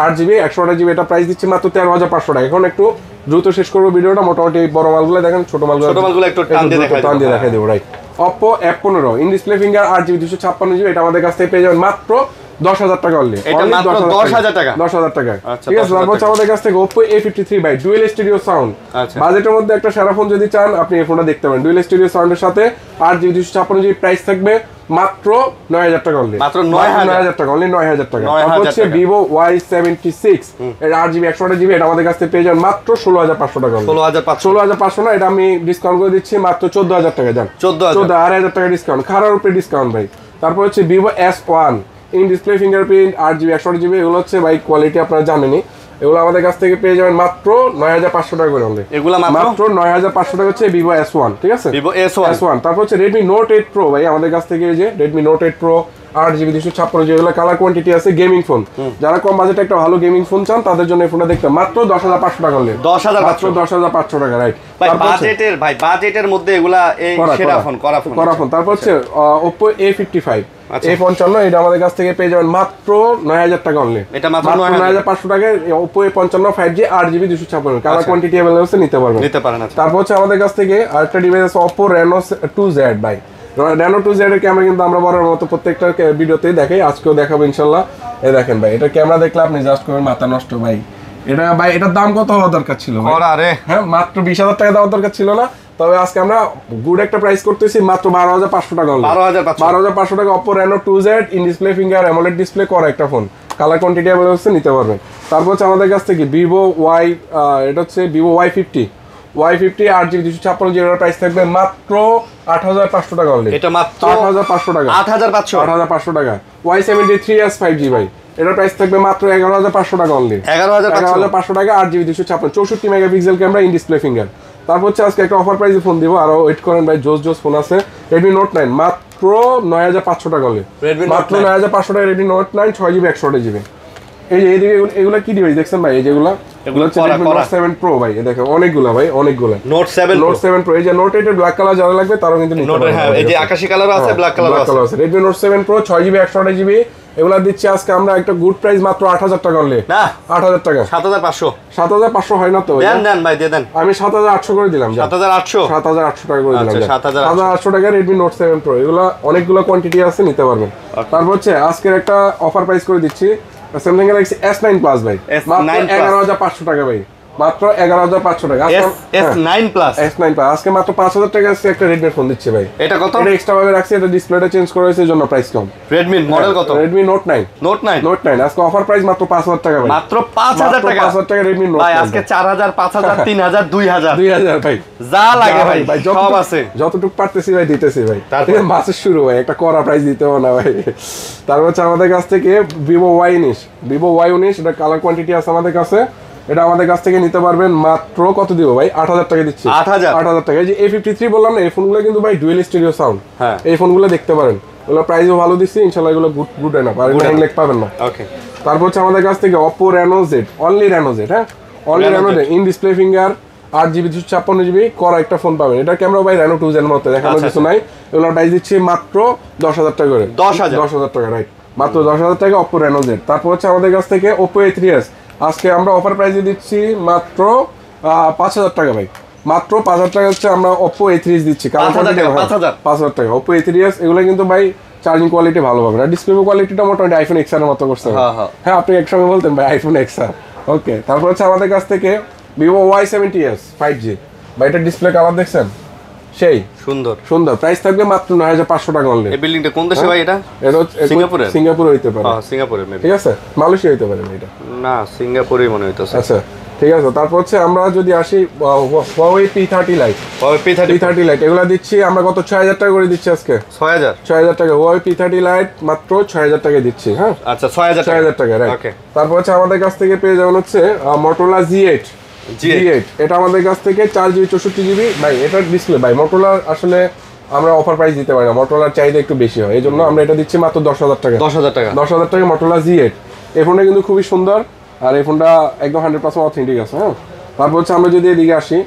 Speaker 2: 8GB 128GB, এটা প্রাইস দিচ্ছি মাত্র 13,500 টাকা। এখন একটু দ্রুত শেষ করবো ভিডিওটা, মোটামুটি বড় মালগুলো দেখেন, ছোট মালগুলো একটু টান দিয়ে দেখাই দেবো, right. Oppo F15 in display finger 8GB 256GB, এটা আমাদের কাছ থেকে পেয়ে যাবেন মাত্র 10,000 টাকা অনলি।
Speaker 1: এটা মাত্র 10,000 টাকা।
Speaker 2: 10,000 টাকা, ঠিক আছে। তারপর আমাদের কাছ থেকে Oppo A53 ভাই, ডুয়েল স্টুডিও সাউন্ড, বাজেটের মধ্যে একটা সেরা ফোন যদি চান আপনি এই ফোনটা দেখতে পারেন। ডুয়েল স্টুডিও সাউন্ডের সাথে 8GB 256GB, প্রাইস থাকবে মাত্র 9,000 টাকা অনলি।
Speaker 1: মাত্র 9,000
Speaker 2: টাকা অনলি, 9,000 টাকা। তারপর হচ্ছে Vivo Y76 এর 8GB 128GB, এটা আমাদের কাছ থেকে পেয়ে যাবেন মাত্র 16,500 টাকা। 16,500 না, এটা আমি ডিসকাউন্ট করে দিচ্ছি মাত্র 14,000 টাকা। যান 14,000 টাকা ডিসকাউন্ট, খারাপ উপরে ডিসকাউন্ট ভাই। তারপর হচ্ছে Vivo S1 in display fingerprint 8GB 128GB, এগুলো হচ্ছে ভাই কোয়ালিটি আপনারা জানেনই, এগুলো আমাদের কাছ থেকে পেয়ে যাবেন মাত্র 9,500 টাকা করে অনলি।
Speaker 1: এগুলো মাত্র
Speaker 2: 9,500 টাকা হচ্ছে Vivo S1, ঠিক আছে,
Speaker 1: Vivo S1।
Speaker 2: তারপর হচ্ছে Redmi Note 8 Pro ভাই, আমাদের কাছ থেকে এই যে Redmi Note 8 Pro 8GB 256GB, এগুলো কালার কোয়ান্টিটি আছে, গেমিং ফোন। যারা কম বাজেটে একটা ভালো গেমিং ফোন চান তাদের জন্য এই ফোনটা দেখতে মাত্র 10,500 টাকা অনলি। 10,500 টাকা, রাইট।
Speaker 1: বাজেটের মধ্যে এগুলা এই সেরা ফোন, করা ফোন।
Speaker 2: তারপর হচ্ছে Oppo A55 A55, এটা আমাদের কাছ থেকে পেয়ে যাবেন মাত্র 9,000 টাকা অনলি।
Speaker 1: এটা মাত্র
Speaker 2: 9,500 টাকায় Oppo A55 5G 8GB 256, colour quantity available আছে, নিতে পারেন। তারপর হচ্ছে আমাদের কাছ থেকে আরেকটা ডিভাইস আছে Oppo Reno 2Z ভাই। Reno 2Z এর ক্যামেরা কিন্তু আমরা বরাবর মতো প্রত্যেকটা ভিডিওতেই দেখাই, আজকেও দেখাবো ইনশাআল্লাহ। এই দেখেন ভাই, এটা ক্যামেরা দেখলে আপনি জাস্ট করবেন মাথা নষ্ট ভাই। এটা ভাই, এটার দাম কত হওয়া দরকার ছিল ভাই? হ্যাঁ মাত্র 20,000 টাকা দেওয়ার দরকার ছিল না, তবে আজকে আমরা গুড একটা প্রাইস করতেছি মাত্র 12,500 টাকা। 12,500 টাকা Oppo Reno 2Z in display finger AMOLED display করা একটা ফোন, কালার কোয়ান্টিটি अवेलेबल আছে, নিতে পারবেন। তারপর হচ্ছে আমাদের কাছ থেকে Vivo এটা হচ্ছে Vivo Y50 8GB 256GB, এর প্রাইস থাকবে মাত্র 8,500 টাকা অনলি।
Speaker 1: এটা মাত্র
Speaker 2: 8,500 টাকা। 8,500 টাকা। Y73s 5G ভাই, এটার প্রাইস থাকবে মাত্র 11,500 টাকা অনলি। 11,500 টাকা, 8GB 256, 64 megapixel camera, in display finger. তারপর হচ্ছে আজকে একটা অফার প্রাইসে ফোন দিব, আরো ওয়েট করেন ভাই, জোস ফোন আছে। Redmi Note 9 মাত্র 9,500 টাকা অনলি। মাত্র 9,500 টাকা Redmi Note 9 6GB 128GB। এই যে এইদিকে এগুলা কি ডিভাইস দেখছেন ভাই? এই যেগুলা এগুলো হচ্ছে Redmi Note 7 Pro ভাই, এই দেখেন অনেকগুলা ভাই, অনেকগুলা
Speaker 1: Note 7
Speaker 2: Pro। এই যে Note 8 এর ব্ল্যাক কালার যারা লাগবে তারাও কিন্তু নিতে পারবেন।
Speaker 1: হ্যাঁ, এই যে আকাশী কালার আছে, ব্ল্যাক কালার আছে।
Speaker 2: Redmi Note 7 Pro 6GB 128GB, এগুলা দিচ্ছি আজকে আমরা একটা গুড প্রাইস মাত্র 8,000 টাকা অনলি। না 8,000 টাকা, 7,500 হয় না তো? দেন ভাই, দিয়ে দেন। আমি 7,800 করে দিলাম। 7,800 টাকা করে দিলাম। 7,800 টাকা Redmi Note 7 Pro, এগুলা অনেকগুলো কোয়ান্টিটি আছে, নিতে পারবেন। তারপর হচ্ছে আজকের একটা অফার প্রাইস করে দিচ্ছি Samsung Galaxy S9 Plus ভাই, মাত্র 11,500 টাকা ভাই, মাত্র 11,500 টাকা। S9 Plus আজকে মাত্র 5,000 টাকা আছে একটা Redmi ফোন দিচ্ছে ভাই। এটা কত? এটা এক্সট্রা ভাবে রাখছি, এটা ডিসপ্লেটা চেঞ্জ করা হয়েছে এজন্য প্রাইস কম। Redmi মডেল কত? Redmi Note 9 আজকে অফার প্রাইস মাত্র 5,000 টাকা ভাই, মাত্র 5,000 টাকা। 5,000 টাকা Redmi Note 9 ভাই, আজকে 4,000 5,000 3,000 2,000 ভাই, যা লাগে ভাই সব আছে, যতটুকু পারতেছি ভাই দিতেছি ভাই। তারপরে মাসের শুরু ভাই, একটা করা প্রাইস দিতে হবে না ভাই। তারপর হচ্ছে আমাদের কাছ থেকে Vivo Y19 এটা কালার কোয়ান্টিটি আছে আমাদের কাছে, এটা আমাদের কাছ থেকে নিতে পারবেন মাত্র কত দিব ভাই? 8,000 টাকা দিচ্ছি। 8,000 টাকা। এই যে A53 বললাম না, এই ফোনগুলো কিন্তু ভাই ডুয়েল স্টেরিও সাউন্ড, এই ফোনগুলো দেখতে পারেন, এগুলো প্রাইসও ভালো দিচ্ছি ইনশাআল্লাহ, এগুলো গুড এনাফ, আর হ্যাং লেগ পাবেন না। ওকে। তারপর হচ্ছে আমাদের কাছ থেকে Oppo Reno Z, only Reno Z, হ্যাঁ only Reno Z in display finger 8GB 256GB করা একটা ফোন পাবেন। এটা ক্যামেরা ভাই Reno 2 এর মতো দেখানোর কিছু নাই। এগুলোর প্রাইস দিচ্ছি মাত্র 10,000 টাকা করে। 10,000 টাকা, রাইট, মাত্র 10,000 টাকা Oppo Reno Z। তারপর হচ্ছে আমাদের কাছ থেকে Oppo A3s আজকে আমরা অফার প্রাইসে দিচ্ছি মাত্র 5,000 টাকা ভাই। মাত্র 5,000 টাকা হচ্ছে আমরা Oppo A3s দিচ্ছি। 5,000 টাকা Oppo A3s। এগুলো কিন্তু ভাই চার্জিং কোয়ালিটি ভালো পাবেন, আর ডিসপ্লে কোয়ালিটিটা মোটামুটি আইফোন XR এর মতো করছে। হ্যাঁ আপনি একসঙ্গে বলতেন ভাই আইফোন XR। ওকে, তারপর হচ্ছে আমাদের কাছ থেকে Vivo Y70s 5G ভাই, এটা ডিসপ্লে কালার দেখছেন সেই সুন্দর। প্রাইস থাকবে মাত্র 9,500 টাকা অনলি।
Speaker 1: এই বিল্ডিংটা কোন দেশে ভাই? এটা
Speaker 2: সিঙ্গাপুরে হইতে পারে।
Speaker 1: সিঙ্গাপুরে
Speaker 2: ঠিক আছে, মালয়েশিয়া হইতে পারে এটা।
Speaker 1: না, সিঙ্গাপুরেই মনে হইতাছে।
Speaker 2: আচ্ছা ঠিক আছে। তারপর হচ্ছে আমরা যদি আসি Huawei P30 Lite, এগুলা দিচ্ছি আমরা কত 6,000 টাকা করে দিচ্ছি আজকে। 6,000 টাকা Huawei P30 Lite মাত্র 6,000 টাকা দিচ্ছি। হ্যাঁ
Speaker 1: আচ্ছা, 6,000
Speaker 2: টাকা, রাইট।
Speaker 1: ওকে,
Speaker 2: তারপর হচ্ছে আমাদের কাছ থেকে পেয়ে যাবেন হচ্ছে Motorola G8। এটা আমাদের কাছ থেকে 4GB 64GB ভাই। এটার ডিসপ্লে ভাই Motorola আসলে আমরা অফার প্রাইস দিতে পারি না, Motorola চাহিদা একটু বেশি হয়, এই জন্য আমরা এটা দিচ্ছি মাত্র 10,000 টাকা। 10,000 টাকা Motorola G8। এই ফোনটা কিন্তু খুবই সুন্দর, আর এই ফোনটা একদম 100% অথেন্টিক আছে। হ্যাঁ, তারপর হচ্ছে আমরা যদি এদিকে আসি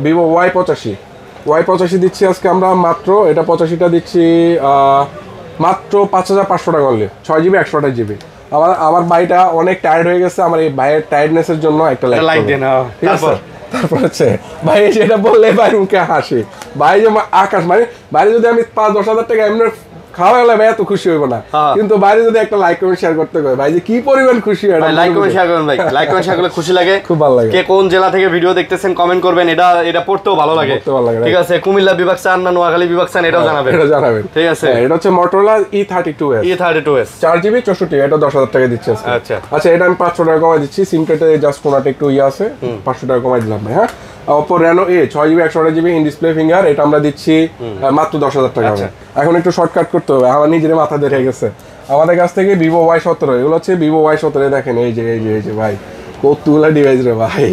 Speaker 2: Vivo Y85 দিচ্ছি আজকে আমরা মাত্র, এটা 85টা দিচ্ছি মাত্র 5,500 টাকা অনলি। 6GB 128GB। আমার ভাইটা অনেক টায়ার্ড হয়ে গেছে, আমার এই ভাইয়ের টায়ার্ডনেসের জন্য একটা লাইক দেন। তারপর হচ্ছে ভাই সেটা বললে ভাই মুখে হাসি, ভাই যে আকাশ, মানে বাইরে যদি আমি 5-10 হাজার টাকা এমনি খাওয়া গেলে ভাই এত খুশি হইব না, কিন্তু বাইরে যদি একটা লাইক কমেন্ট শেয়ার করতে হয় ভাই যে কি পরিমাণ খুশি হয়।
Speaker 1: লাইক কমেন্ট শেয়ার করুন ভাই, লাইক কমেন্ট শেয়ার করলে খুশি লাগে, খুব ভালো লাগে। কে কোন জেলা থেকে ভিডিও দেখতেছেন কমেন্ট করবেন, এটা পড়তেও ভালো লাগে। ঠিক আছে, কুমিল্লা বিভাগ চান না নোয়াখালী বিভাগ চান এটাও জানাবেন। ঠিক আছে, এটা
Speaker 2: হচ্ছে Motorola E32s 4GB 64, এটা 10,000 টাকা দিচ্ছে আজকে। আচ্ছা, এটা আমি 500 টাকা কমাই দিচ্ছি, সিমটাতে জাস্ট কোনাটা একটু আছে, 500 টাকা কমাই দিলাম ভাই। হ্যাঁ, Oppo Reno A 6GB 128GB in display finger, এটা আমরা দিচ্ছি মাত্র 10,000 টাকা। এখন একটু শর্টকাট করতে হবে, আমার নিজের মাথা ধরে গেছে। আমাদের কাছ থেকে Vivo Y17, এগুলো হচ্ছে Vivo Y17, দেখেন এই যে ভাই কতগুলা ডিভাইস রে ভাই।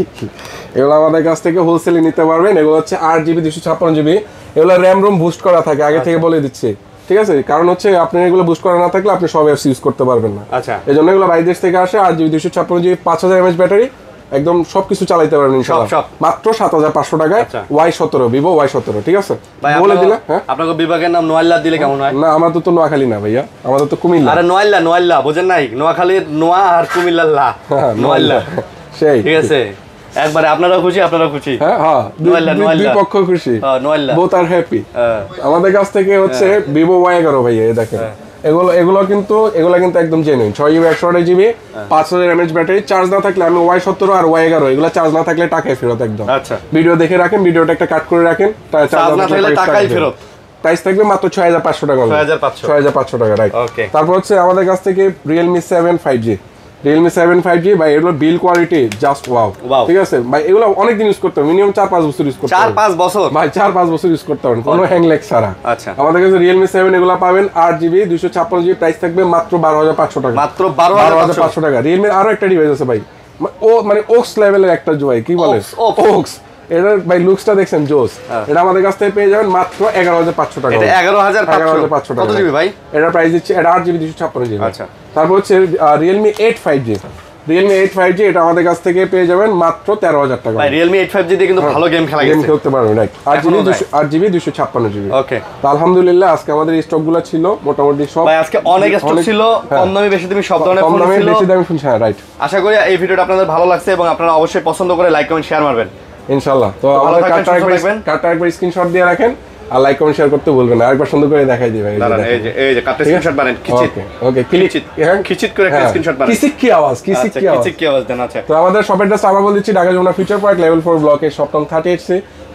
Speaker 2: এগুলো আমাদের কাছ থেকে হোলসেলে নিতে পারবেন। এগুলো হচ্ছে 8GB 256GB, এগুলো র্যাম রোম বুস্ট করা থাকে, আগে থেকে বলে দিচ্ছি। ঠিক আছে, কারণ হচ্ছে আপনি এগুলো বুস্ট করা না থাকলে আপনি সব অ্যাপস ইউজ করতে পারবেন না। এই জন্য এগুলো বাইরের দেশ থেকে আসে। 8GB 256GB 5000 mAh ব্যাটারি, একদম সবকিছু চালাইতে পারবেন ইনশাআল্লাহ। মাত্র 7,500 টাকায় Y17, Vivo Y17। ঠিক আছে, বলে দিলাম। হ্যাঁ, আপনাকে বিভাগের নাম নোয়াল্লা দিলে কেমন হয়? না, আমাদের তো নোয়াখালী না ভাইয়া, আমাদের তো কুমিল্লা। আরে নোয়াল্লা বোঝেন নাই? নোয়াখালীর নোয়া আর কুমিল্লার লা, নোয়াল্লা। সেই ঠিক আছে, একবারে আপনারা খুশি। হ্যাঁ, দুই পক্ষ খুশি, বোথ আর হ্যাপি। আমাদের কাছ থেকে হচ্ছে Vivo Y11 ভাইয়া, এই দেখেন এগুলো কিন্তু একদম genuine. 6GB 128GB 5000 mAh battery. Charge না থাকলে আমি Y17 আর Y11 এগুলো চার্জ না থাকলে টাকায় ফেরত একদম। আচ্ছা, ভিডিও দেখে রাখেন, ভিডিওটা একটা কাট করে রাখেন, চার্জ না থাকলে টাকায় ফেরত। প্রাইস থাকবে মাত্র 6,500 টাকা। 6,500 টাকা, রাইট। তারপর হচ্ছে আমাদের কাছ থেকে Realme 7 5G ভাই, এগুলো বিল কোয়ালিটি জাস্ট ওয়াও। ঠিক আছে ভাই, এগুলো অনেক দিন ইউজ করতে হবে, মিনিমাম 4-5 বছর ইউজ করতে হবে। 4-5 বছর ভাই, 4-5 বছর ইউজ করতে হবে, কোনো হ্যাং ল্যাগ ছাড়া। আচ্ছা, আমাদের কাছে Realme 7 এগুলো পাবেন 8GB 256GB, প্রাইস থাকবে মাত্র 12,500 টাকা। মাত্র 12,500 টাকা। Realme আরো একটা ডিভাইস আছে ভাই, ও মানে ওক্স লেভেলের একটা জয়, কি বলে ওক্স, এটার ভাই লুকসটা দেখছেন জোস। এটা আমাদের কাছ থেকে পেয়ে যাবেন মাত্র 11,500 টাকা। এটা 11,500 টাকা। কত জিবি ভাই? এটা প্রাইস দিচ্ছে, এটা 8GB 256GB। আচ্ছা, তারপর হচ্ছে Realme 8 5G, এটা আমাদের কাছ থেকে পেয়ে যাবেন মাত্র 13,000 টাকা। ভাই Realme 8 5G দিয়ে কিন্তু ভালো গেম খেলতে পারবেন, রাইট। 8GB 256GB। ওকে, তো আলহামদুলিল্লাহ আজকে আমাদের স্টকগুলো ছিল মোটামুটি সব। ভাই আজকে অনেক স্টক ছিল, কম দামি বেশি দামি সব ধরনের ফোন ছিল, বেশি দামি ফোন, হ্যাঁ রাইট। আশা করি এই ভিডিওটা আপনাদের ভালো লাগছে এবং আপনারা অবশ্যই পছন্দ করে লাইক কমেন্ট শেয়ার মারবেন ইনশাআল্লাহ। তো আমাদের কার্ডটা একবার স্ক্রিনশট দিয়ে রাখেন আর লাইক কমেন্ট শেয়ার করতে ভুলবেন না। আরেকবার সুন্দর করে দেখাই দিই ভাই, এই যে কার্ডটা স্ক্রিনশট বানান, ওকে খিচিত করে একটা স্ক্রিনশট বানান। কি আওয়াজ দেন। আচ্ছা, তো আমাদের শপের অ্যাড্রেস আবার বলে দিচ্ছি, Dhaka Jamuna Future Park level 4 ব্লকে, শপ নং 38C।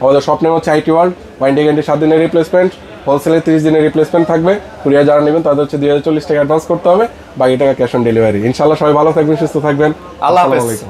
Speaker 2: আমাদের শপ নেম হচ্ছে আইটি ওয়ার্ল্ড। ওয়ারেন্টি গ্যারান্টি 7 দিনের রিপ্লেসমেন্ট, হোলসেলে 30 দিনের রিপ্লেসমেন্ট থাকবে। কুরিয়ার যারা নেবেন তাদের হচ্ছে 2,040 টাকা অ্যাডভান্স করতে হবে, বাকি টাকা ক্যাশ অন ডেলিভারি। ইনশাআল্লাহ সবাই ভালো থাকবেন, সুস্থ থাকবেন। আল্লাহ হাফেজ।